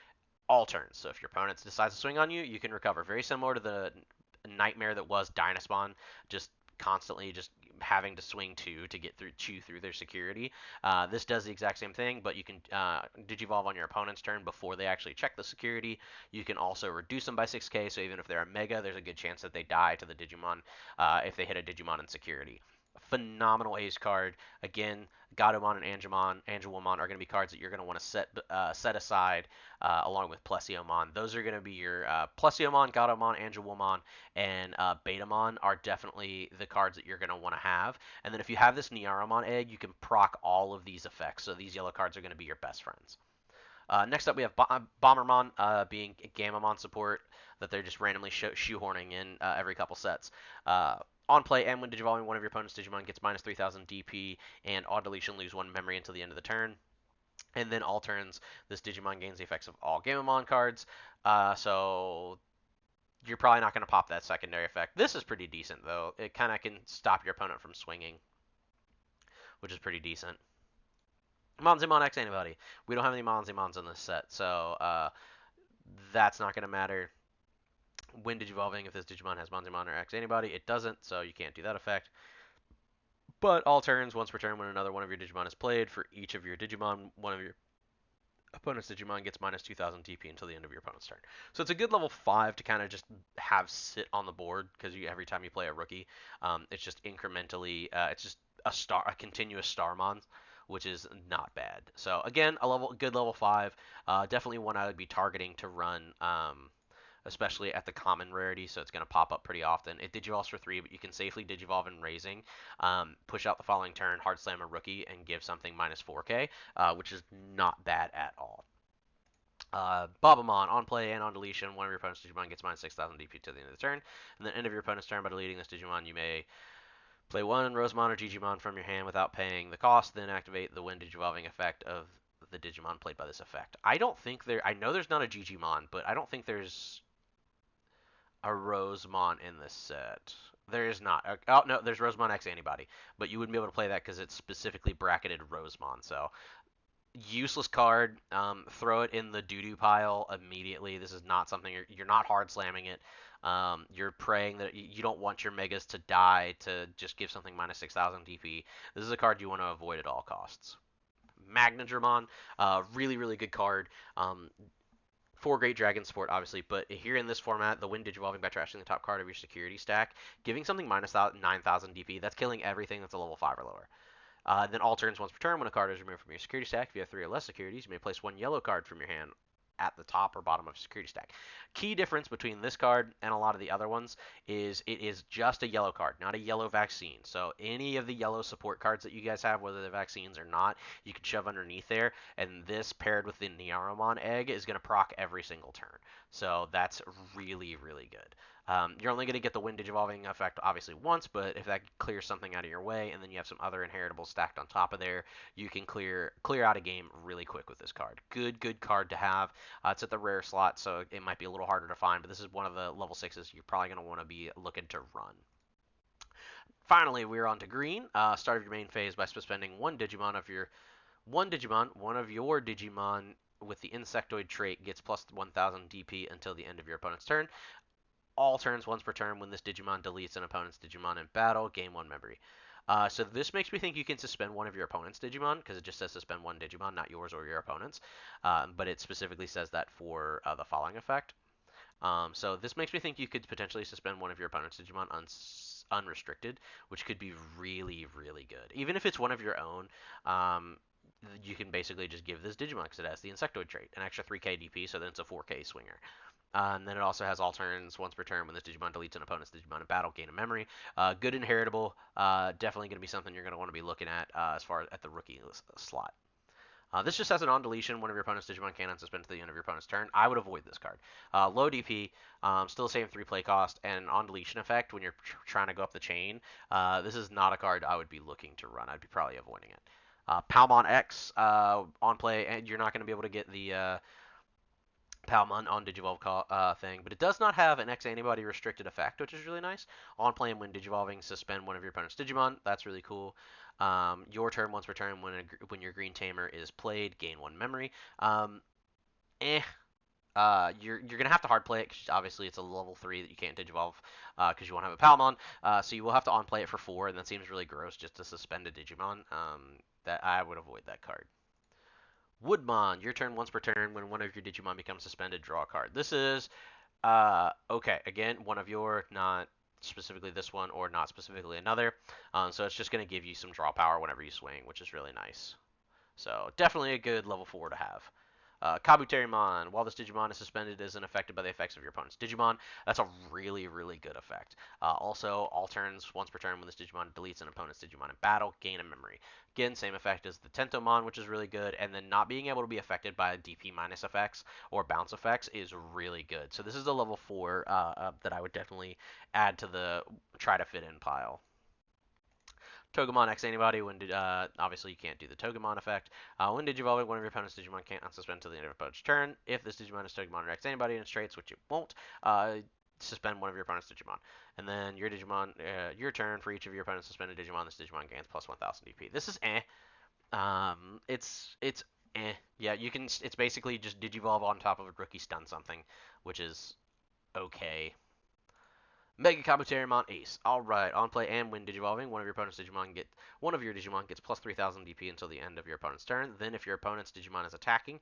all turns. So if your opponent decides to swing on you, you can recover. Very similar to the nightmare that was Dynaspawn, just constantly just having to swing two to get through chew through their security. This does the exact same thing, but you can digivolve on your opponent's turn before they actually check the security. You can also reduce them by 6k, so even if they're a mega, there's a good chance that they die to the Digimon if they hit a Digimon in security. Phenomenal ace card. Again, Gatomon and Angewomon are going to be cards that you're going to want to set aside along with Plesiomon. Those are going to be your Plesiomon, Gatomon, Angewomon, and Betamon are definitely the cards that you're going to want to have. And then if you have this Niaromon egg, you can proc all of these effects. So these yellow cards are going to be your best friends. Next up, we have Bombermon being Gamamon support that they're just randomly shoehorning in every couple sets. On play, and when digivolving, one of your opponent's Digimon gets minus 3,000 DP, and on deletion, lose 1 memory until the end of the turn. And then all turns, this Digimon gains the effects of all Gamamon cards. So you're probably not going to pop that secondary effect. This is pretty decent, though. It kind of can stop your opponent from swinging, which is pretty decent. Monzimon X Antibody. We don't have any Monzimons in this set, so that's not going to matter. When digivolving, if this Digimon has Monzimon or X Antibody, it doesn't, so you can't do that effect. But all turns, once per turn, when another one of your Digimon is played, for each of your Digimon, one of your opponent's Digimon gets minus 2,000 DP until the end of your opponent's turn. So it's a good level 5 to kind of just have sit on the board, because every time you play a rookie, it's just incrementally, it's just a continuous Starmon, which is not bad. So again, good level 5, definitely one I would be targeting to run, especially at the common rarity, so it's going to pop up pretty often. It digivolves for 3, but you can safely digivolve in Raising, push out the following turn, hard slam a rookie, and give something minus 4k, which is not bad at all. Babamon, on play and on deletion, one of your opponent's Digimon gets minus 6,000 DP to the end of the turn. And the end of your opponent's turn, by deleting this Digimon, you may play one Rosemon or Digimon from your hand without paying the cost, then activate the when Digivolving effect of the Digimon played by this effect. I don't think there. I know there's not a Digimon, but I don't think there's a Rosemon in this set. There is not. Oh no, there's Rosemon X Antibody, but you wouldn't be able to play that because it's specifically bracketed Rosemon. So useless card. Throw it in the doo-doo pile immediately. This is not something you're not hard slamming it. You're praying that you don't want your megas to die to just give something minus 6,000 DP. This is a card you want to avoid at all costs. Magnadramon, really really good card. For Great Dragon support, obviously, but here in this format, the Wind Digivolving by trashing the top card of your security stack, giving something minus 9,000 DP, that's killing everything that's a level 5 or lower. Then all turns once per turn, when a card is removed from your security stack, if you have 3 or less securities, you may place one yellow card from your hand at the top or bottom of security stack. Key difference between this card and a lot of the other ones is it is just a yellow card, not a yellow vaccine. So any of the yellow support cards that you guys have, whether they're vaccines or not, you can shove underneath there, and this paired with the Nearomon egg is going to proc every single turn. So that's really, really good. You're only going to get the Wind Digivolving effect obviously once, but if that clears something out of your way, and then you have some other inheritables stacked on top of there, you can clear out a game really quick with this card. Good card to have. It's at the rare slot, so it might be a little harder to find, but this is one of the level 6s you're probably going to want to be looking to run. Finally, we're on to green. Start of your main phase by suspending one Digimon, one of your Digimon with the Insectoid trait gets plus 1,000 DP until the end of your opponent's turn. All turns once per turn. When this Digimon deletes an opponent's Digimon in battle, gain 1 memory. So this makes me think you can suspend one of your opponent's Digimon, because it just says suspend one Digimon, not yours or your opponent's. But it specifically says that for the following effect. So this makes me think you could potentially suspend one of your opponent's Digimon unrestricted, which could be really, really good. Even if it's one of your own, you can basically just give this Digimon, because it has the Insectoid trait, an extra 3k DP, so then it's a 4k swinger. And then it also has all turns once per turn. When this Digimon deletes an opponent's Digimon in battle, gain a memory. Good inheritable. Definitely going to be something you're going to want to be looking at as far as at the rookie slot. This just has an on deletion. One of your opponent's Digimon can unsuspend to the end of your opponent's turn. I would avoid this card. Low DP, still the same 3 play cost, and on deletion effect when you're trying to go up the chain. This is not a card I would be looking to run. I'd be probably avoiding it. Palmon X on play, and you're not going to be able to get the Palmon on Digivolve thing, but it does not have an X antibody restricted effect, which is really nice. On play and when Digivolving, suspend one of your opponent's Digimon. That's really cool. Your turn once per turn when your Green Tamer is played, gain 1 memory. Eh. You're gonna have to hard play it because obviously it's a level 3 that you can't Digivolve because you won't have a Palmon. So you will have to on play it for 4, and that seems really gross just to suspend a Digimon. That I would avoid that card. Woodmon, your turn once per turn. When one of your Digimon becomes suspended, draw a card. This is, okay, again, one of your, not specifically this one or not specifically another. So it's just going to give you some draw power whenever you swing, which is really nice. So definitely a good level 4 to have. Kabuterimon, while this Digimon is suspended, isn't affected by the effects of your opponent's Digimon. That's a really, really good effect. Also, all turns, once per turn, when this Digimon deletes an opponent's Digimon in battle, gain a memory. Again, same effect as the Tentomon, which is really good, and then not being able to be affected by DP minus effects or bounce effects is really good. So this is a level 4 that I would definitely add to the try to fit in pile. Togemon X Antibody, when obviously you can't do the Togemon effect. When Digivolving, one of your opponent's Digimon can't unsuspend until the end of your opponent's turn. If this Digimon is Togemon or X Antibody in its traits, which it won't, suspend one of your opponent's Digimon. And then your Digimon, your turn, for each of your opponent's suspended Digimon, this Digimon gains plus 1,000 DP. This is eh. It's eh. Yeah, you can. It's basically just Digivolve on top of a rookie stun something, which is okay. Mega Kabuterimon Ace. Alright, on play and when Digivolving, one of your Digimon gets plus 3,000 DP until the end of your opponent's turn. Then if your opponent's Digimon is attacking,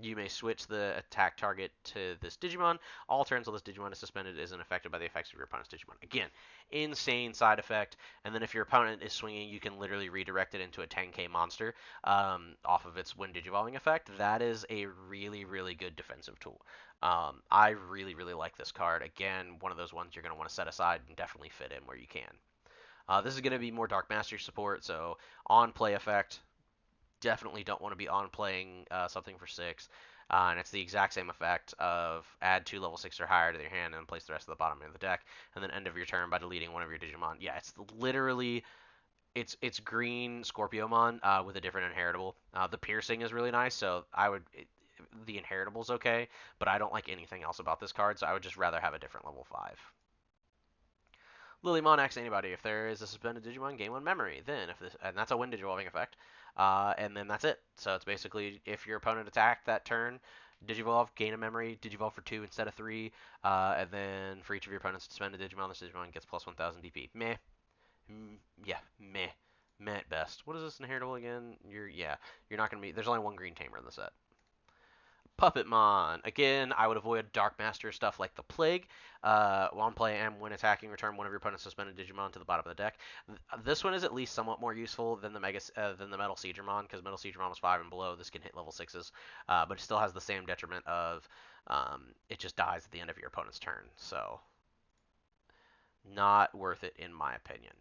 you may switch the attack target to this Digimon. All turns while this Digimon is suspended isn't affected by the effects of your opponent's Digimon. Again, insane side effect. And then if your opponent is swinging, you can literally redirect it into a 10k monster off of its when Digivolving effect. That is a really, really good defensive tool. I really, really like this card. Again, one of those ones you're going to want to set aside and definitely fit in where you can. This is going to be more Dark Mastery support, so on play effect. definitely don't want to be on playing something for 6. And it's the exact same effect of add 2 level 6 or higher to your hand and place the rest of the bottom of the deck, and then end of your turn by deleting one of your Digimon. Yeah, it's literally it's green Scorpiomon with a different inheritable. The piercing is really nice, so the inheritable's okay, but I don't like anything else about this card, so I would just rather have a different level 5. Lilymon acts anybody. If there is a suspended Digimon, gain 1 memory. Then, if this, and that's a wind Digivolving effect, and then that's it. So it's basically if your opponent attacked that turn, Digivolve, gain a memory, Digivolve for 2 instead of 3, and then for each of your opponents suspended Digimon, this Digimon gets plus 1,000 DP. Meh. Yeah, meh. Meh at best. What is this inheritable again? You're not gonna be. There's only one green tamer in the set. Puppetmon. Again, I would avoid Dark Master stuff like the Plague. On play and when attacking, return one of your opponent's suspended Digimon to the bottom of the deck. This one is at least somewhat more useful than the Metal Siegramon, because Metal Siegramon was 5 and below. This can hit level 6s, but it still has the same detriment of it just dies at the end of your opponent's turn. So, not worth it in my opinion.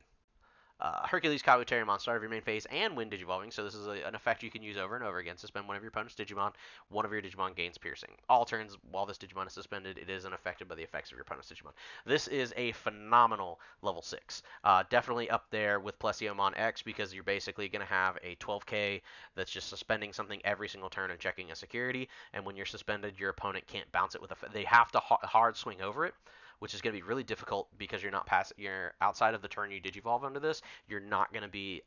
Hercules Kabuterimon, start of your main phase, and Wind Digivolving, so this is an effect you can use over and over again. Suspend one of your opponent's Digimon, one of your Digimon gains Piercing. All turns while this Digimon is suspended, it is unaffected by the effects of your opponent's Digimon. This is a phenomenal level 6. Definitely up there with Plesiomon X, because you're basically going to have a 12k that's just suspending something every single turn and checking a security, and when you're suspended, your opponent can't bounce it with a... They have to hard swing over it, which is going to be really difficult because you're outside of the turn you digivolve under this. You're not going to be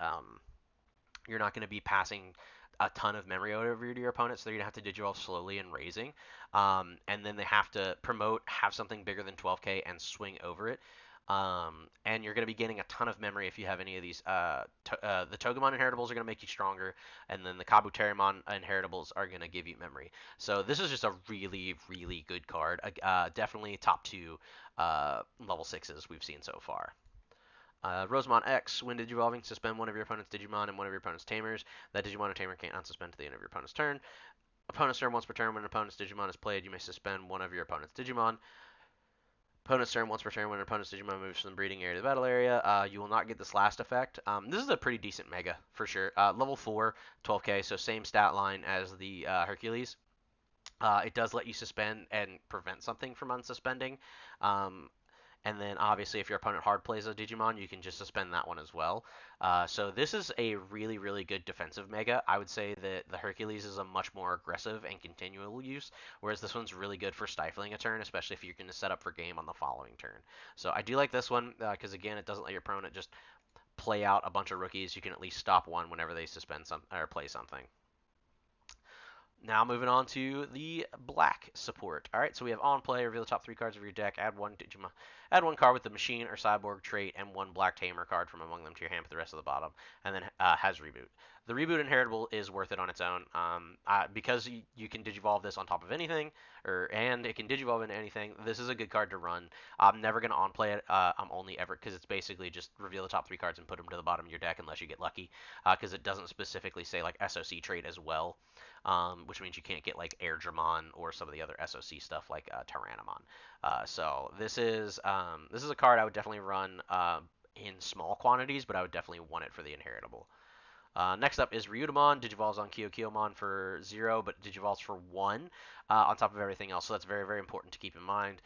passing a ton of memory over to your opponent, so they're going to have to digivolve slowly and raising. And then they have to have something bigger than 12k and swing over it. And you're going to be gaining a ton of memory if you have any of these. The Togemon inheritables are going to make you stronger, and then the Kabuterimon inheritables are going to give you memory. So this is just a really, really good card. Definitely top 2 level 6s we've seen so far. Rosemont X, when Digivolving, suspend one of your opponent's Digimon and one of your opponent's Tamers. That Digimon or Tamer can't unsuspend to the end of your opponent's turn. Opponent's turn once per turn. When an opponent's Digimon is played, you may suspend one of your opponent's Digimon. Opponent's turn once per turn. When an opponent's Digimon moves from the breeding area to the battle area, you will not get this last effect. This is a pretty decent Mega, for sure. Level 4, 12k, so same stat line as the Hercules. It does let you suspend and prevent something from unsuspending. And then obviously if your opponent hard plays a Digimon, you can just suspend that one as well. So this is a really, really good defensive Mega. I would say that the Hercules is a much more aggressive and continual use, whereas this one's really good for stifling a turn, especially if you're going to set up for game on the following turn. So I do like this one because, again, it doesn't let your opponent just play out a bunch of rookies. You can at least stop one whenever they suspend some or play something. Now moving on to the black support. All right, so we have on play, reveal the top 3 cards of your deck, add one card with the machine or cyborg trait, and one black tamer card from among them to your hand, put the rest of the bottom, and then has reboot. The reboot inheritable is worth it on its own because you can digivolve this on top of anything, and it can digivolve into anything. This is a good card to run. I'm never gonna on play it. I'm only ever because it's basically just reveal the top 3 cards and put them to the bottom of your deck unless you get lucky, because it doesn't specifically say like SOC trait as well. Which means you can't get like Airdramon or some of the other SOC stuff like Tyrannomon. So this is a card I would definitely run in small quantities, but I would definitely want it for the inheritable. Next up is Ryudomon. Digivolves on Kyokyoomon for 0, but Digivolves for 1 on top of everything else. So that's very, very important to keep in mind.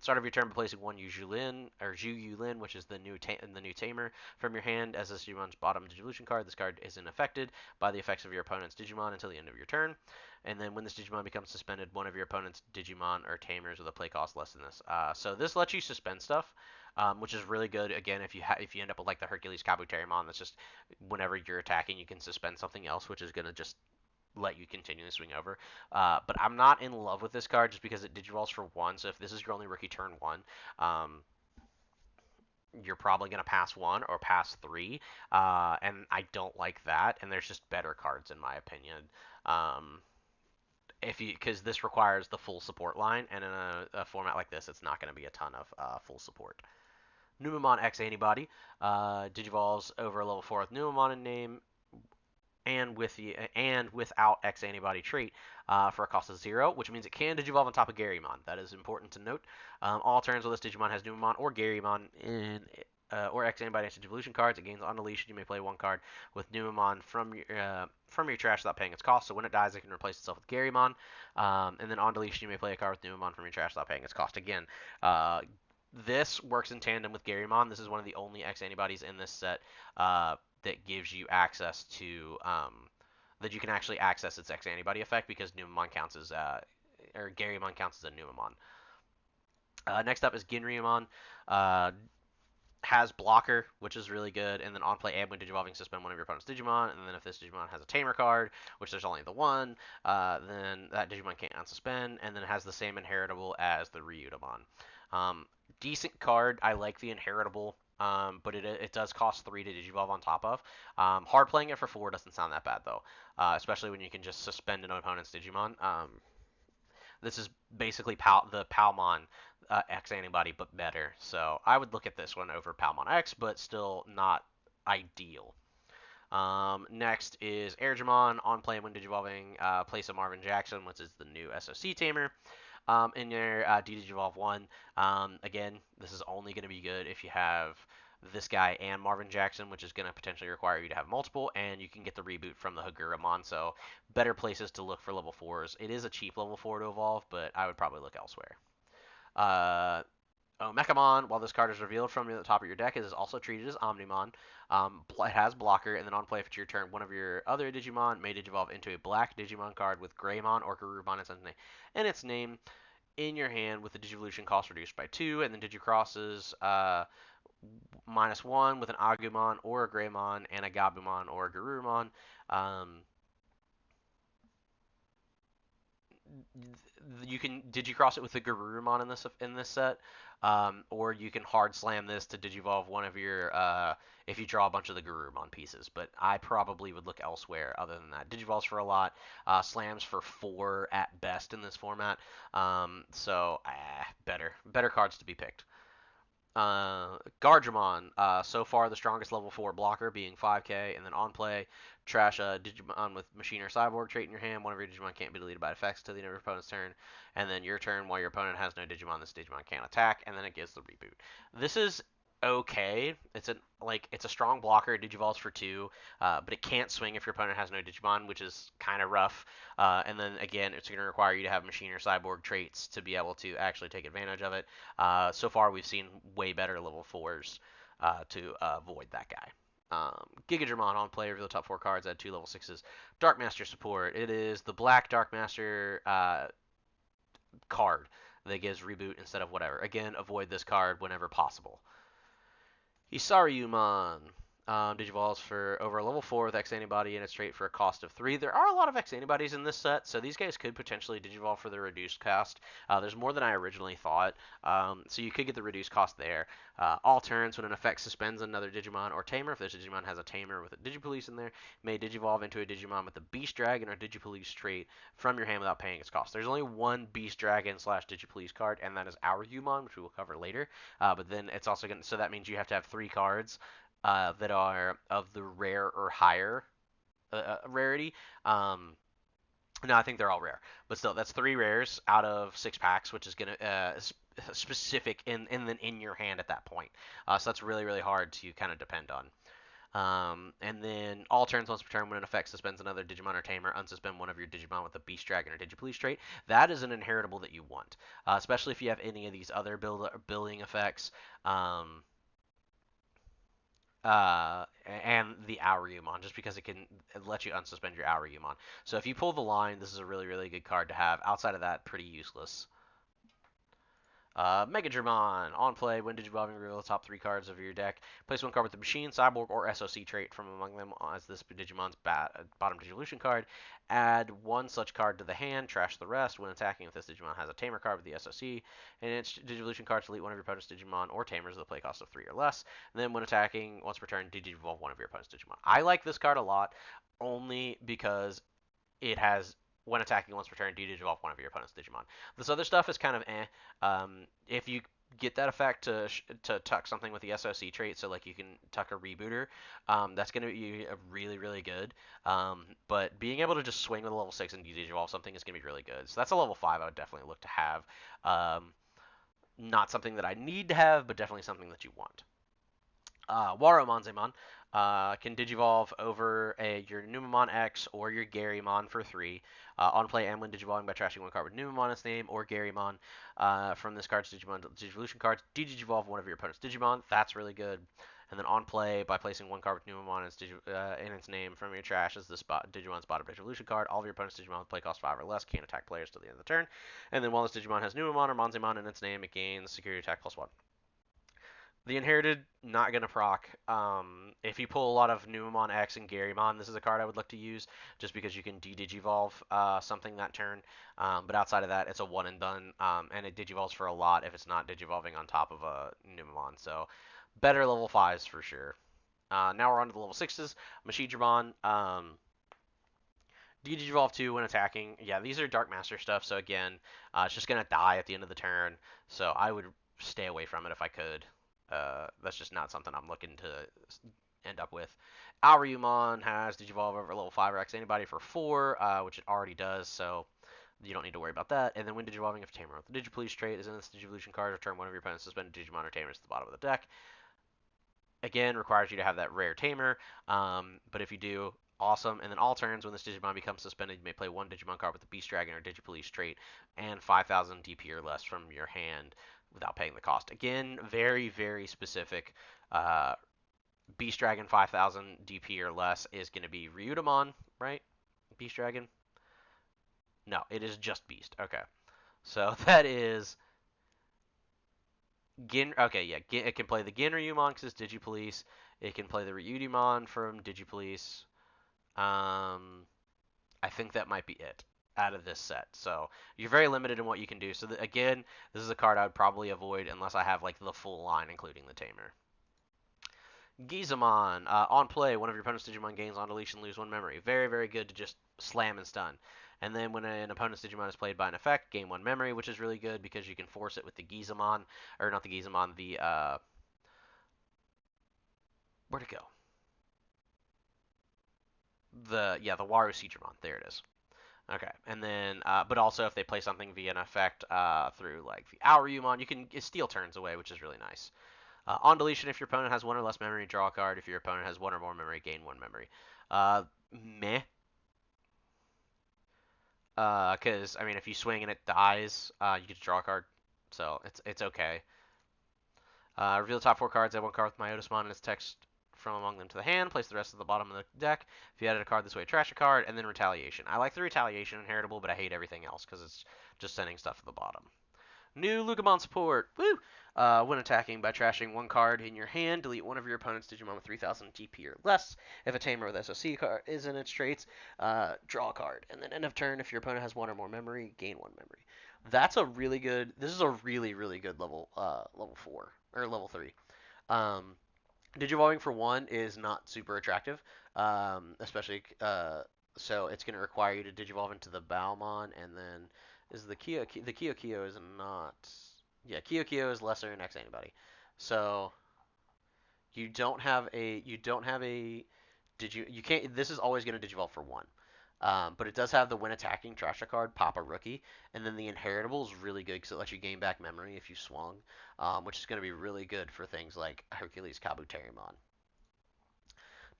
Start of your turn by placing one Yulin, or Zhu Yulin, which is the new Tamer, from your hand as this Digimon's bottom Digivolution card. This card isn't affected by the effects of your opponent's Digimon until the end of your turn. And then when this Digimon becomes suspended, one of your opponent's Digimon or Tamers with a play cost less than this. So this lets you suspend stuff. Which is really good. Again, if you end up with like the Hercules Kabuterimon, that's just whenever you're attacking, you can suspend something else, which is gonna just let you continue to swing over. But I'm not in love with this card just because it digivolves for 1. So if this is your only rookie turn 1, you're probably gonna pass 1 or pass 3, and I don't like that. And there's just better cards in my opinion. Because this requires the full support line, and in a format like this, it's not going to be a ton of full support. Numemon X Antibody digivolves over a level 4 with Numemon in name and without X Antibody trait for a cost of 0, which means it can digivolve on top of Garymon. That is important to note. All turns where this Digimon has Numemon or Garymon in or X antibody into Devolution cards. It gains on deletion. You may play one card with Numemon from your trash without paying its cost. So when it dies, it can replace itself with Garymon. And then on deletion, you may play a card with Numemon from your trash without paying its cost. Again, this works in tandem with Garymon. This is one of the only X antibodies in this set that gives you access to that you can actually access its X antibody effect because Numemon counts as or Garymon counts as a Numemon. Next up is Ginryumon. Has blocker, which is really good, and then on play and when digivolving, suspend one of your opponent's Digimon, and then if this Digimon has a Tamer card, which there's only the one, then that Digimon can't unsuspend, and then it has the same inheritable as the Ryudomon. Decent card. I like the inheritable, but it does cost 3 to digivolve on top of. Hard playing it for 4 doesn't sound that bad though, especially when you can just suspend an opponent's Digimon. This is basically the Palmon X antibody, but better. So I would look at this one over Palmon X, but still not ideal. Next is Airjamon. On play when digivolving, place of Marvin Jackson, which is the new SOC tamer. In your D-Digivolve 1. Again, this is only going to be good if you have this guy and Marvin Jackson, which is going to potentially require you to have multiple, and you can get the reboot from the Haguramon, so better places to look for level 4s. It is a cheap level 4 to evolve, but I would probably look elsewhere. Mekamon, while this card is revealed from the top of your deck, it is also treated as Omnimon. It has blocker, and then on play if it's your turn, one of your other Digimon may digivolve into a black Digimon card with Greymon or Garurumon in its name in your hand with the Digivolution cost reduced by 2, and then Digicrosses -1 with an Agumon or a Greymon and a Gabumon or a Garurumon. You can Digicross it with the Garurumon in this set, or you can hard slam this to Digivolve one of your if you draw a bunch of the Garurumon pieces. But I probably would look elsewhere other than that. Digivolves for a lot, slams for 4 at best in this format. So better cards to be picked. Gardramon, so far the strongest level 4 blocker being 5k, and then on play, trash a Digimon with Machine or Cyborg trait in your hand. One of your Digimon can't be deleted by effects till the end of your opponent's turn, and then your turn while your opponent has no Digimon, this Digimon can't attack, and then it gets the reboot. This is okay. It's a strong blocker. It digivolves for 2, but it can't swing if your opponent has no Digimon, which is kind of rough. And then again, it's going to require you to have Machine or Cyborg traits to be able to actually take advantage of it. So far, we've seen way better level 4s to avoid that guy. Gigadramon on play, reveal the top 4 cards, add 2 level 6s. Dark Master support. It is the black Dark Master card that gives reboot instead of whatever. Again, avoid this card whenever possible. Isaryumon. Digivolves for over a level 4 with X antibody and its trait for a cost of 3. There are a lot of X antibodies in this set, so these guys could potentially digivolve for the reduced cost. There's more than I originally thought, so you could get the reduced cost there. All turns, when an effect suspends another Digimon or Tamer, if this Digimon has a Tamer with a Digipolice in there, may digivolve into a Digimon with a Beast Dragon or Digipolice trait from your hand without paying its cost. There's only one Beast Dragon / Digipolice card, and that is our Umon, which we will cover later. But then it's also going to, so that means you have to have 3 cards that are of the rare or higher rarity. No, I think they're all rare, but still, that's 3 rares out of 6 packs, which is gonna specific in your hand at that point. So that's really hard to kind of depend on. And then all turns once per turn, when an effect suspends another Digimon or Tamer, unsuspend one of your Digimon with a Beast Dragon or Digipolice trait. That is an inheritable that you want, especially if you have any of these other building effects. And the Aurumon, just because it can let you unsuspend your Aurumon. So if you pull the line, this is a really good card to have. Outside of that, pretty useless. Megadramon. On play, when digivolving, reveal the top 3 cards of your deck. Place 1 card with the Machine, Cyborg, or SOC trait from among them as this Digimon's bottom Digivolution card. Add 1 such card to the hand, trash the rest. When attacking, if this Digimon has a Tamer card with the SOC, and its Digivolution card, delete one of your opponent's Digimon or Tamers with a play cost of 3 or less. And then when attacking, once per turn, digivolve one of your opponent's Digimon. I like this card a lot, only because it has, when attacking once per turn, digivolve one of your opponent's Digimon. This other stuff is kind of if you get that effect to tuck something with the SOC trait, so like you can tuck a rebooter, that's going to be really good. But being able to just swing with a level 6 and digivolve something is going to be really good. So that's a level 5 I would definitely look to have. Not something that I need to have, but definitely something that you want. Waromonzemon can Digivolve over your Numemon X or your Garymon for 3. On play, and when Digivolving by trashing one card with Numemon in its name or Garymon from this card's Digimon Digivolution cards, Digivolve one of your opponent's Digimon. That's really good. And then on play, by placing one card with Numemon in its name from your trash as the Digimon's bottom Digivolution card, all of your opponent's Digimon with play cost 5 or less can't attack players till the end of the turn. And then while this Digimon has Numemon or Monzemon in its name, it gains security attack +1. The Inherited, not going to proc. If you pull a lot of Numemon X and Garymon, this is a card I would look to use just because you can de-Digivolve something that turn. But outside of that, it's a one and done, and it Digivolves for a lot if it's not Digivolving on top of a Numemon. So better level 5s for sure. Now we're on to the level 6s. Mashidramon, De-Digivolve 2 when attacking. Yeah, these are Dark Master stuff, so again, it's just going to die at the end of the turn. So I would stay away from it if I could. That's just not something I'm looking to end up with. Aryumon has Digivolve over level 5 or X anybody for 4, which it already does, so you don't need to worry about that. And then when Digivolving, if Tamer with the Digipolice trait is in this Digivolution card, return one of your opponent's suspended Digimon or Tamers to the bottom of the deck. Again, requires you to have that rare Tamer, but if you do, awesome. And then all turns, when this Digimon becomes suspended, you may play one Digimon card with the Beast Dragon or Digipolice trait and 5,000 DP or less from your hand without paying the cost. Again, very, very specific. Beast Dragon 5,000 DP or less is going to be Ryudomon, right? Beast Dragon? No, it is just Beast. Okay. So that is Gin. Okay, yeah. It can play the Ginryumon because it's Digipolice. It can play the Ryudimon from Digipolice. I think that might be it out of this set. So you're very limited in what you can do. So again, this is a card I would probably avoid unless I have like the full line, including the Tamer. Gizamon, on play, one of your opponent's Digimon gains on deletion, lose one memory. Very, very good to just slam and stun. And then when an opponent's Digimon is played by an effect, gain one memory, which is really good because you can force it with the Gizamon, or not the Gizamon, where'd it go? The Waru Seedramon. There it is. Okay, and then, but also if they play something via an effect through like the Aryumon, you can steal turns away, which is really nice. On deletion, if your opponent has one or less memory, draw a card. If your opponent has one or more memory, gain one memory. Meh. Because I mean, if you swing and it dies, you get to draw a card, so it's okay. Reveal the top 4 cards. Add one card with Myotismon and its text from among them to the hand. Place the rest at the bottom of the deck. If you added a card this way, trash a card, and then Retaliation. I like the Retaliation inheritable, but I hate everything else because it's just sending stuff to the bottom. New Lucamon support. Woo! When attacking by trashing one card in your hand, delete one of your opponent's Digimon with 3,000 GP or less. If a Tamer with SOC card is in its traits, draw a card. And then end of turn, if your opponent has one or more memory, gain one memory. That's a really good. This is a really, really good level 4 or level 3. Um, Digivolving for 1 is not super attractive, especially so it's going to require you to Digivolve into the Baomon, and then is the Kyokyo is not. Yeah, Kyokyo is lesser in X anybody. So you don't have a you can't. This is always going to Digivolve for 1. But it does have the when attacking trash a card, pop a rookie, and then the inheritable is really good because it lets you gain back memory if you swung, which is going to be really good for things like Hercules Kabuterimon.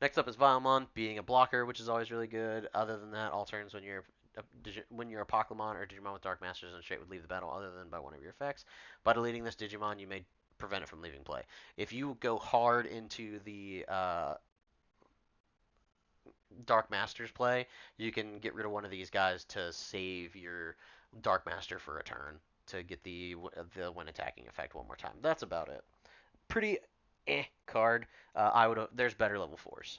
Next up is Vilemon, being a blocker, which is always really good. Other than that, all turns when you're a Pokemon or Digimon with Dark Masters and straight would leave the battle other than by one of your effects. By deleting this Digimon, you may prevent it from leaving play. If you go hard into the Dark Masters play, you can get rid of one of these guys to save your Dark Master for a turn to get the when attacking effect one more time. That's about it. Pretty card. I would there's better level 4s.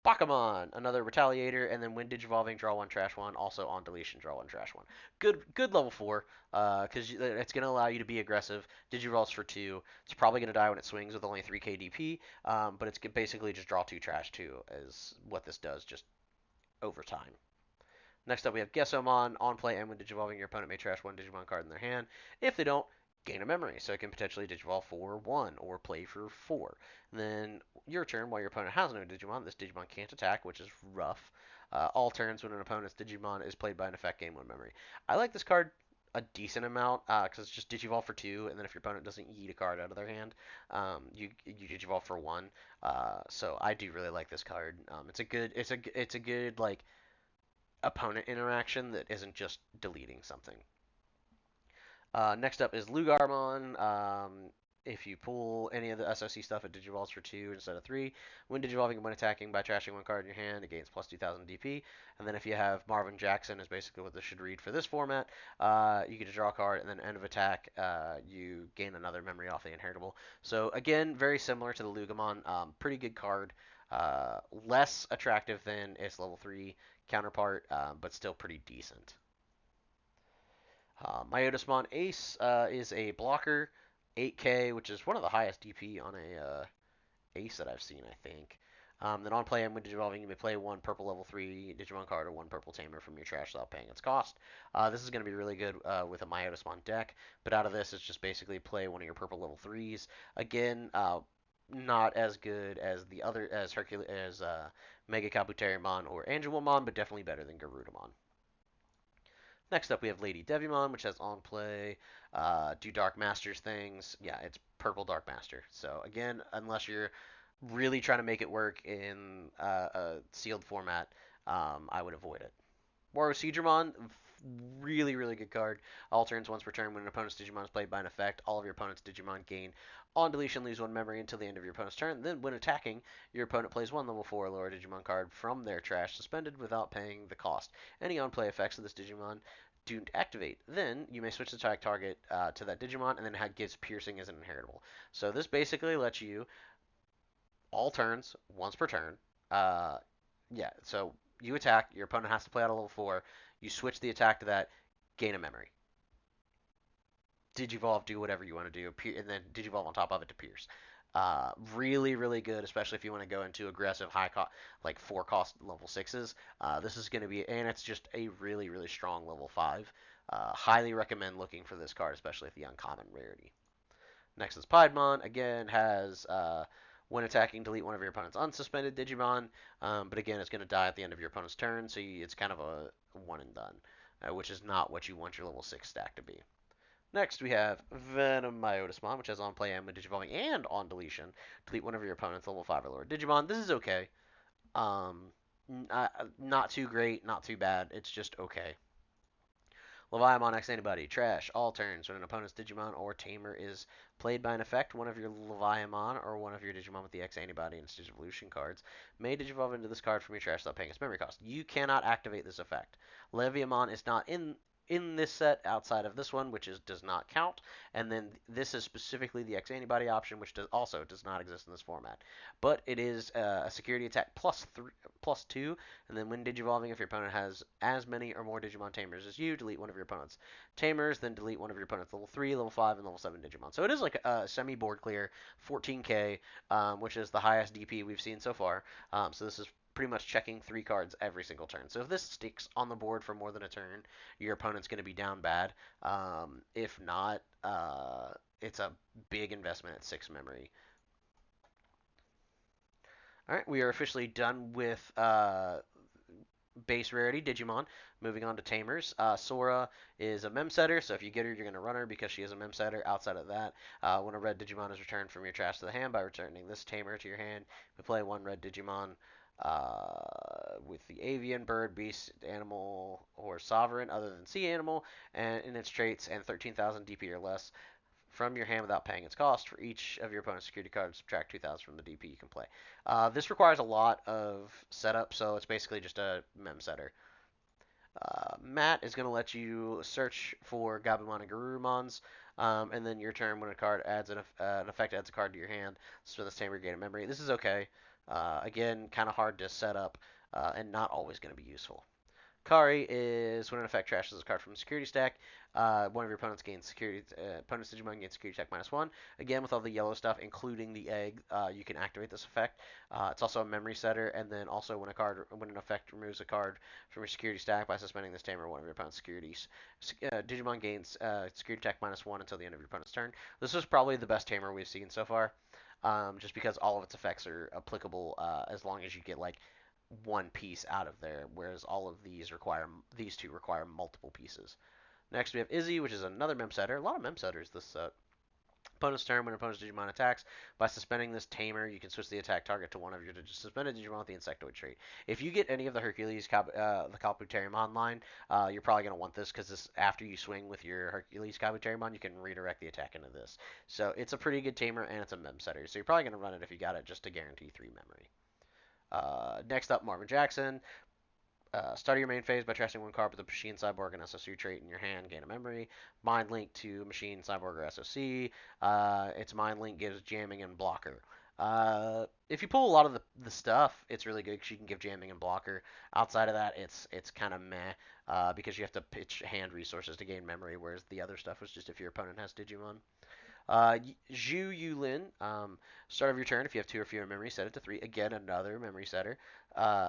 Bakamon, another Retaliator, and then when Digivolving, draw one, trash one. Also on deletion, draw one, trash one. Good level 4, because it's going to allow you to be aggressive. Digivolves for 2. It's probably going to die when it swings with only 3 KDP, but it's basically just draw 2, trash 2 is what this does just over time. Next up, we have Gesomon. On play and when Digivolving, your opponent may trash one Digimon card in their hand. If they don't, gain a memory, so it can potentially Digivolve for 1 or play for 4. And then your turn, while your opponent has no Digimon, this Digimon can't attack, which is rough. All turns when an opponent's Digimon is played by an effect, gain 1 memory. I like this card a decent amount because it's just Digivolve for two, and then if your opponent doesn't yeet a card out of their hand, you Digivolve for one. So I do really like this card. It's a good like opponent interaction that isn't just deleting something. Next up is Lugarmon. If you pull any of the SOC stuff, it digivolves for two instead of three. When digivolving and when attacking by trashing one card in your hand, it gains plus 2000 DP. And then if you have Marvin Jackson, is basically what this should read for this format. You get to draw a card, and then end of attack, you gain another memory off the inheritable. So again, very similar to the Lugamon. Pretty good card. Less attractive than its level 3 counterpart, but still pretty decent. Myotismon Ace is a blocker, 8k, which is one of the highest DP on a Ace that I've seen, I think. Then on play, when Digivolving, you may play one purple level 3 Digimon card or one purple Tamer from your trash without paying its cost. This is going to be really good with a Myotismon deck, but out of this, it's just basically play one of your purple level 3s. Again, not as good as the other, as Hercules, as Mega Kabuterimon or Angelomon, but definitely better than Garudamon. Next up, we have Lady Devimon, which has on play, do Dark Masters things. Yeah, it's purple Dark Master. So again, unless you're really trying to make it work in a sealed format, I would avoid it. War Siegramon, really, really good card. All turns once per turn when an opponent's Digimon is played by an effect, all of your opponent's Digimon gain on deletion lose one memory until the end of your opponent's turn. Then, when attacking, your opponent plays one level 4 lower Digimon card from their trash suspended without paying the cost. Any on play effects of this Digimon don't activate. Then you may switch the attack target to that Digimon, and then it gives piercing as an inheritable. So this basically lets you all turns once per turn. Uh, yeah, so you attack, your opponent has to play out a level 4. You switch the attack to that, gain a memory. Digivolve, do whatever you want to do, and then Digivolve on top of it to pierce. Really, really good, especially if you want to go into aggressive, high cost, like 4 cost level 6s. This is going to be, and it's just a really, really strong level 5. Highly recommend looking for this card, especially at the uncommon rarity. Next is Piedmon. Again, has when attacking, delete one of your opponent's unsuspended Digimon. But again, it's going to die at the end of your opponent's turn, so it's kind of a one and done, which is not what you want your level 6 stack to be. Next, we have Venom Myotismon, which has on play and when Digivolving and on deletion. Delete one of your opponent's level 5 or lower Digimon. This is okay. Um, not too great, not too bad. It's just okay. Leviamon X Anybody. Trash. All turns. When an opponent's Digimon or Tamer is played by an effect, one of your Leviamon or one of your Digimon with the X Antibody and its Digivolution cards may Digivolve into this card from your trash without paying its memory cost. You cannot activate this effect. Leviamon is not in this set outside of this one, which does not count. And then this is specifically the X Antibody option, which also does not exist in this format. But it is a security attack plus 2, and then when digivolving, if your opponent has as many or more Digimon Tamers as you, delete one of your opponent's Tamers, then delete one of your opponent's level 3, level 5, and level 7 Digimon. So it is like a semi-board clear, 14k, which is the highest DP we've seen so far. So this is pretty much checking 3 cards every single turn. So if this sticks on the board for more than a turn, your opponent's going to be down bad. If not, it's a big investment at 6 memory. All right, we are officially done with base rarity Digimon. Moving on to Tamers. Sora is a mem setter, so if you get her, you're going to run her because she is a mem setter. Outside of that, when a red Digimon is returned from your trash to the hand by returning this Tamer to your hand, you play one red Digimon with the avian, bird, beast, animal, or sovereign other than sea animal, and in its traits, and 13,000 DP or less from your hand without paying its cost. For each of your opponent's security cards, subtract 2,000 from the DP you can play. This requires a lot of setup, so it's basically just a mem setter. Matt is going to let you search for Gabumon and Garurumons, and then your turn when a card adds an effect adds a card to your hand. So this Tamer gain a memory. This is okay. Again, kind of hard to set up, and not always going to be useful. Kari is when an effect trashes a card from the security stack. One of your opponents gains security. Opponent's Digimon gains security stack -1. Again, with all the yellow stuff, including the egg, you can activate this effect. It's also a memory setter, and then also when an effect removes a card from your security stack by suspending this tamer, one of your opponent's securities. Digimon gains security stack -1 until the end of your opponent's turn. This is probably the best tamer we've seen so far, just because all of its effects are applicable as long as you get like one piece out of there, whereas all of these two require multiple pieces. Next, we have Izzy, which is another mem setter. A lot of mem setters this set. Opponent's turn, when opponent's Digimon attacks, by suspending this tamer, you can switch the attack target to one of your suspended Digimon with the Insectoid trait. If you get any of the Hercules, the Kabuterimon line, you're probably going to want this because this after you swing with your Hercules Kabuterimon, you can redirect the attack into this. So it's a pretty good tamer and it's a mem setter. So you're probably going to run it if you got it just to guarantee 3 memory. Next up, Marvin Jackson. Start your main phase by trashing one card with a Machine, Cyborg, and SOC trait in your hand. Gain a memory. Mind Link to Machine, Cyborg, or SOC. Its Mind Link gives jamming and blocker. If you pull a lot of the stuff, it's really good because you can give jamming and blocker. Outside of that, it's kind of meh because you have to pitch hand resources to gain memory, whereas the other stuff was just if your opponent has Digimon. Zhu Yulin, start of your turn, if you have 2 or fewer memories, set it to 3. Again, another memory setter.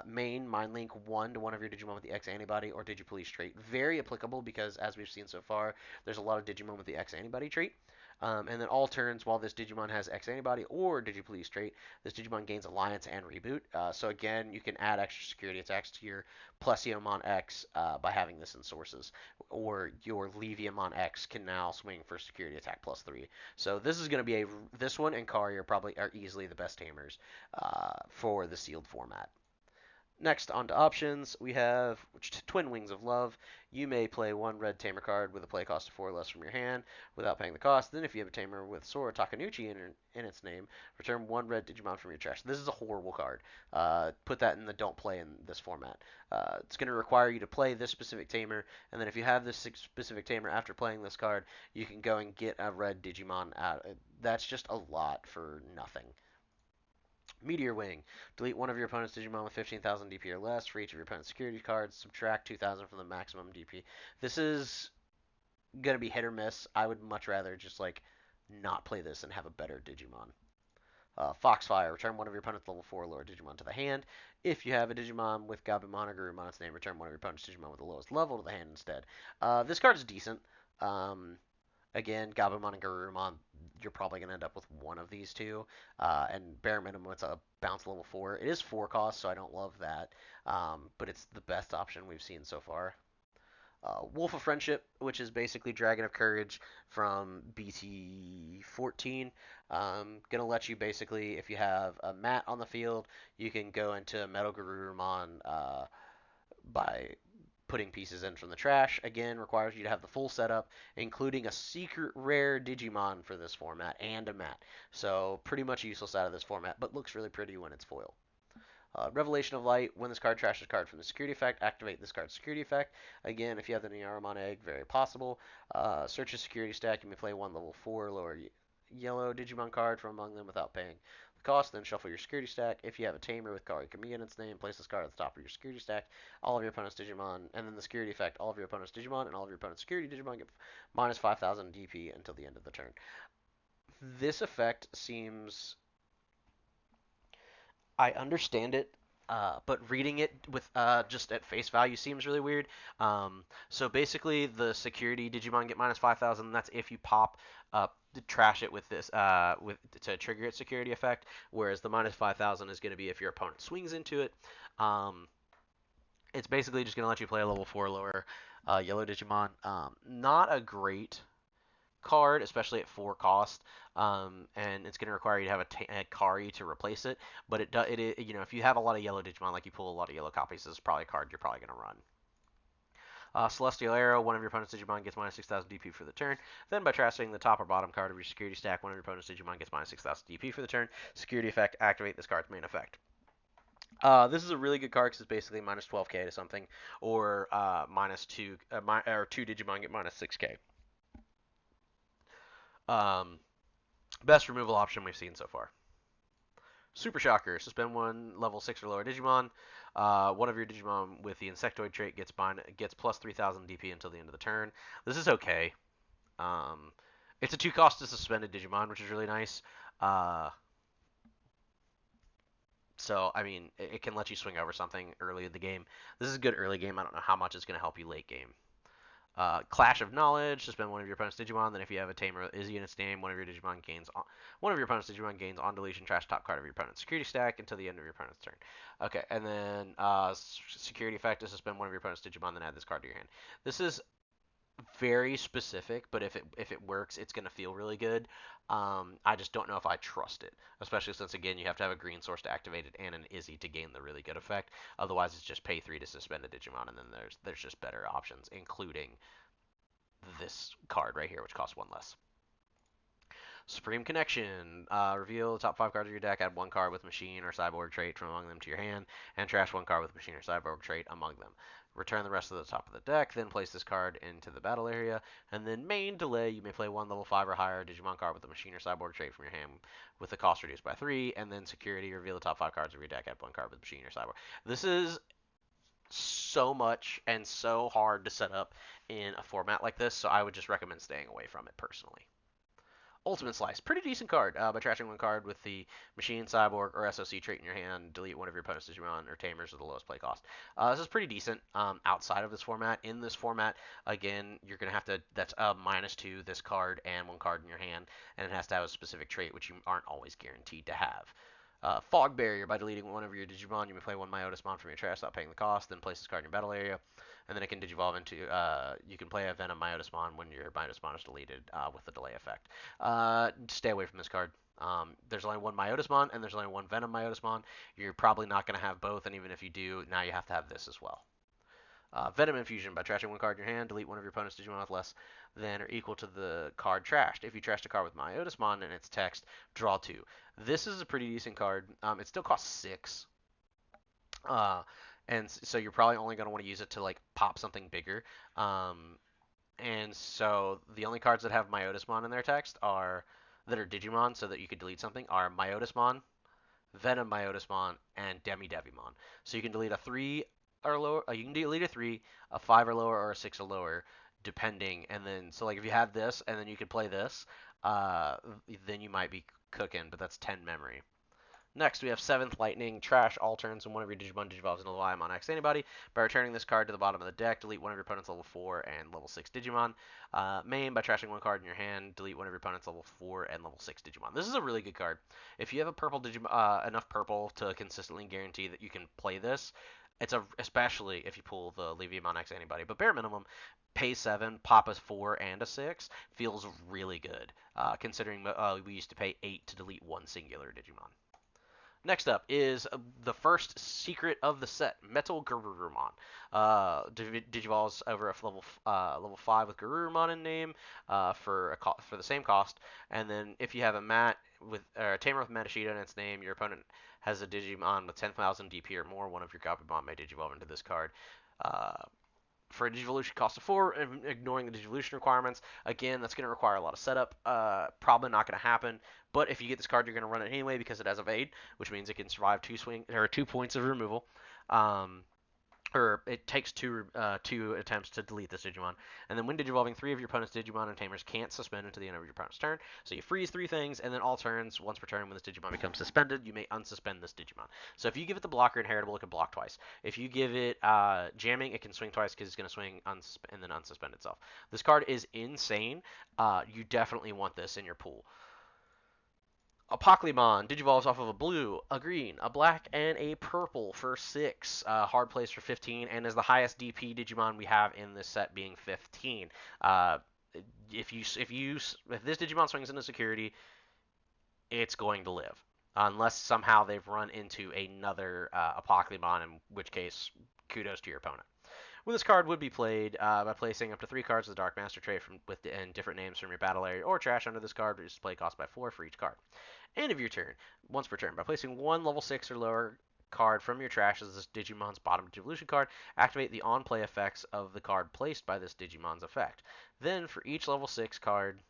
Main, Mind Link 1 to one of your Digimon with the X antibody or Digipolice trait. Very applicable because, as we've seen so far, there's a lot of Digimon with the X antibody trait. And then all turns, while this Digimon has X antibody or Digipolice trait, this Digimon gains Alliance and Reboot. So again, you can add extra security attacks to your Plesiomon X by having this in sources. Or your Leviamon X can now swing for security attack +3. So this is going to be this one and Kari are easily the best tamers for the sealed format. Next, on to options, we have Twin Wings of Love. You may play one red tamer card with a play cost of 4 less from your hand without paying the cost. Then, if you have a tamer with Sora Takanuchi in its name, return one red Digimon from your trash. This is a horrible card. Put that in the don't play in this format. It's going to require you to play this specific tamer, and then if you have this specific tamer after playing this card, you can go and get a red Digimon out. That's just a lot for nothing. Meteor Wing. Delete one of your opponent's Digimon with 15,000 DP or less for each of your opponent's security cards. Subtract 2,000 from the maximum DP. This is going to be hit or miss. I would much rather just like not play this and have a better Digimon. Foxfire. Return one of your opponent's level 4 lower Digimon to the hand. If you have a Digimon with Gabumon or Garurumon its name, return one of your opponent's Digimon with the lowest level to the hand instead. This card is decent. Again, Gabumon and Garurumon, you're probably going to end up with one of these two. And bare minimum, it's a bounce level 4. It is 4 cost, so I don't love that. But it's the best option we've seen so far. Wolf of Friendship, which is basically Dragon of Courage from BT14. Gonna let you basically, if you have a mat on the field, you can go into Metal Garurumon by putting pieces in from the trash. Again, requires you to have the full setup, including a secret rare Digimon for this format and a mat. So pretty much useless out of this format, but looks really pretty when it's foil. Revelation of Light, when this card trashes a card from the security effect, activate this card's security effect. Again, if you have the Niarumon egg, very possible. Search a security stack, you may play one level 4 lower yellow Digimon card from among them without paying the cost, then shuffle your security stack. If you have a tamer with Kari Kamiya in its name, place this card at the top of your security stack. All of your opponent's Digimon, and then the security effect, all of your opponent's Digimon and all of your opponent's security Digimon get minus 5,000 DP until the end of the turn. This effect seems I understand it, but reading it with just at face value seems really weird. So basically, the security Digimon get minus 5,000. That's if you pop up to trash it with this with to trigger its security effect. Whereas the minus 5,000 is going to be if your opponent swings into it. It's basically just going to let you play a level 4 lower yellow Digimon. Not a great card, especially at 4 cost, and it's going to require you to have a Kari to replace it. But if you have a lot of yellow Digimon, like you pull a lot of yellow copies, this is probably a card you're probably going to run. Celestial Arrow, one of your opponent's Digimon gets minus 6,000 DP for the turn. Then by trashing the top or bottom card of your security stack, one of your opponent's Digimon gets minus 6,000 DP for the turn. Security effect, activate this card's main effect. This is a really good card because it's basically minus 12k to something, or minus 2, or 2 Digimon get minus 6k. Best removal option we've seen so far. Super Shocker. Suspend one level 6 or lower Digimon. One of your Digimon with the Insectoid trait gets plus 3,000 DP until the end of the turn. This is okay. It's a 2 cost to suspended Digimon, which is really nice. So, I mean, it can let you swing over something early in the game. This is a good early game. I don't know how much it's going to help you late game. Clash of Knowledge, suspend one of your opponent's Digimon. Then if you have a tamer Izzy in its name, one of your opponent's Digimon gains on deletion trash top card of your opponent's security stack until the end of your opponent's turn. Okay, and then security effect is suspend one of your opponent's Digimon, then add this card to your hand. This is very specific, but if it works, it's going to feel really good. I just don't know if I trust it, especially since again you have to have a green source to activate it and an Izzy to gain the really good effect. Otherwise, it's just pay 3 to suspend a Digimon, and then there's just better options, including this card right here, which costs one less. Supreme Connection. Reveal the top 5 cards of your deck. Add 1 card with Machine or Cyborg trait from among them to your hand, and trash 1 card with Machine or Cyborg trait among them. Return the rest of the top of the deck, then place this card into the battle area. And then main delay, you may play 1 level 5 or higher Digimon card with a Machine or Cyborg trait from your hand with the cost reduced by 3. And then security, reveal the top 5 cards of your deck. Add 1 card with Machine or Cyborg. This is so much and so hard to set up in a format like this, so I would just recommend staying away from it personally. Ultimate Slice, pretty decent card. By trashing 1 card with the Machine, Cyborg, or SOC trait in your hand, delete one of your opponent's Digimon or Tamers with the lowest play cost. This is pretty decent outside of this format. In this format, again, you're going to have to, that's a -2 this card and 1 card in your hand, and it has to have a specific trait, which you aren't always guaranteed to have. Fog Barrier, by deleting one of your Digimon, you may play 1 Myotismon from your trash without paying the cost, then place this card in your battle area, and then it can digivolve into, you can play a Venom Myotismon when your Myotismon is deleted with the delay effect. Stay away from this card. There's only 1 Myotismon, and there's only 1 Venom Myotismon. You're probably not going to have both, and even if you do, now you have to have this as well. Venom Infusion. By trashing 1 card in your hand, delete one of your opponent's Digimon with less than or equal to the card trashed. If you trashed a card with Myotismon and its text, draw 2. This is a pretty decent card. It still costs 6. Uh, and so you're probably only going to want to use it to like pop something bigger. And so the only cards that have Myotismon in their text are that are Digimon, so that you could delete something, are Myotismon, Venom Myotismon, and Demi Devimon. So you can delete a 3 or lower. You can delete a 3, a 5 or lower, or a 6 or lower, depending. And then so like if you had this, and then you could play this, uh, then you might be cooking. But that's 10 memory. Next, we have 7th Lightning. Trash all turns when one of your Digimon digivolves into the on X anybody. By returning this card to the bottom of the deck, delete one of your opponent's level 4 and level 6 Digimon. Main, by trashing 1 card in your hand, delete one of your opponent's level 4 and level 6 Digimon. This is a really good card. If you have a purple Digimon, enough purple to consistently guarantee that you can play this, it's especially if you pull the Leviamon X anybody. But bare minimum, pay 7, pop a 4 and a 6 feels really good, considering we used to pay 8 to delete 1 singular Digimon. Next up is the first secret of the set, Metal Garurumon. Digivolves over a level 5 with Garurumon in name for the same cost. And then if you have a a Tamer with Matashita in its name, your opponent has a Digimon with 10,000 DP or more. One of your Gabumon may digivolve into this card. Uh, for a Digivolution cost of 4, ignoring the Digivolution requirements. Again, that's going to require a lot of setup. Probably not going to happen. But if you get this card, you're going to run it anyway because it has Evade, which means it can survive 2 points of removal. Or it takes two attempts to delete this Digimon. And then when digivolving, 3 of your opponent's Digimon and Tamers can't suspend until the end of your opponent's turn. So you freeze 3 things, and then all turns, once per turn, when this Digimon becomes suspended, you may unsuspend this Digimon. So if you give it the blocker Inheritable, it can block twice. If you give it jamming, it can swing twice because it's going to swing and then unsuspend itself. This card is insane. You definitely want this in your pool. Apoclymon digivolves off of a blue, a green, a black, and a purple for 6. Hard plays for 15, and is the highest DP Digimon we have in this set, being 15. Uh, if this Digimon swings into security, it's going to live, unless somehow they've run into another Apoclymon, in which case, kudos to your opponent. Well, this card would be played by placing up to 3 cards with the Dark Master trait and different names from your battle area or trash under this card, reduce play cost by 4 for each card. End of your turn, once per turn, by placing 1 level 6 or lower card from your trash as this Digimon's bottom evolution card, activate the on-play effects of the card placed by this Digimon's effect. Then, for each level 6 card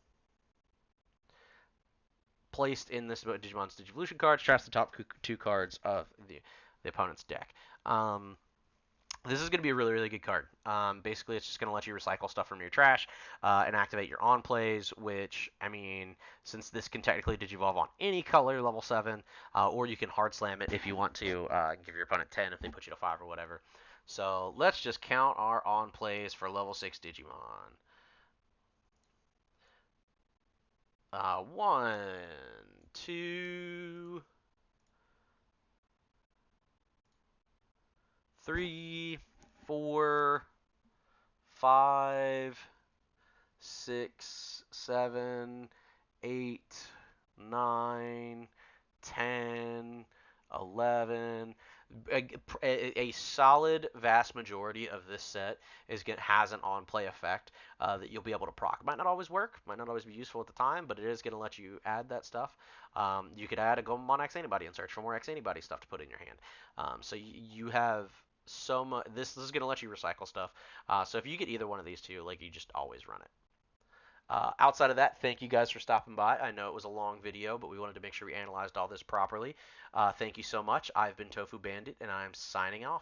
placed in this Digimon's Digivolution card, trash the top 2 cards of the opponent's deck. This is going to be a really, really good card. Basically, it's just going to let you recycle stuff from your trash and activate your on plays, which, I mean, since this can technically digivolve on any color, level 7, or you can hard slam it if you want to, give your opponent 10 if they put you to 5 or whatever. So let's just count our on plays for level 6 Digimon. 1, 2, 3, 4, 5, 6, 7, 8, 9, 10, 11. A solid vast majority of this set has an on-play effect that you'll be able to proc. It might not always work, might not always be useful at the time, but it is going to let you add that stuff. You could add a Gomamon X Antibody and search for more X Antibody stuff to put in your hand. So you have so much. This is going to let you recycle stuff. So if you get either one of these two, like you just always run it. Outside of that, thank you guys for stopping by. I know it was a long video, but we wanted to make sure we analyzed all this properly. Thank you so much. I've been Tofu Bandit, and I'm signing off.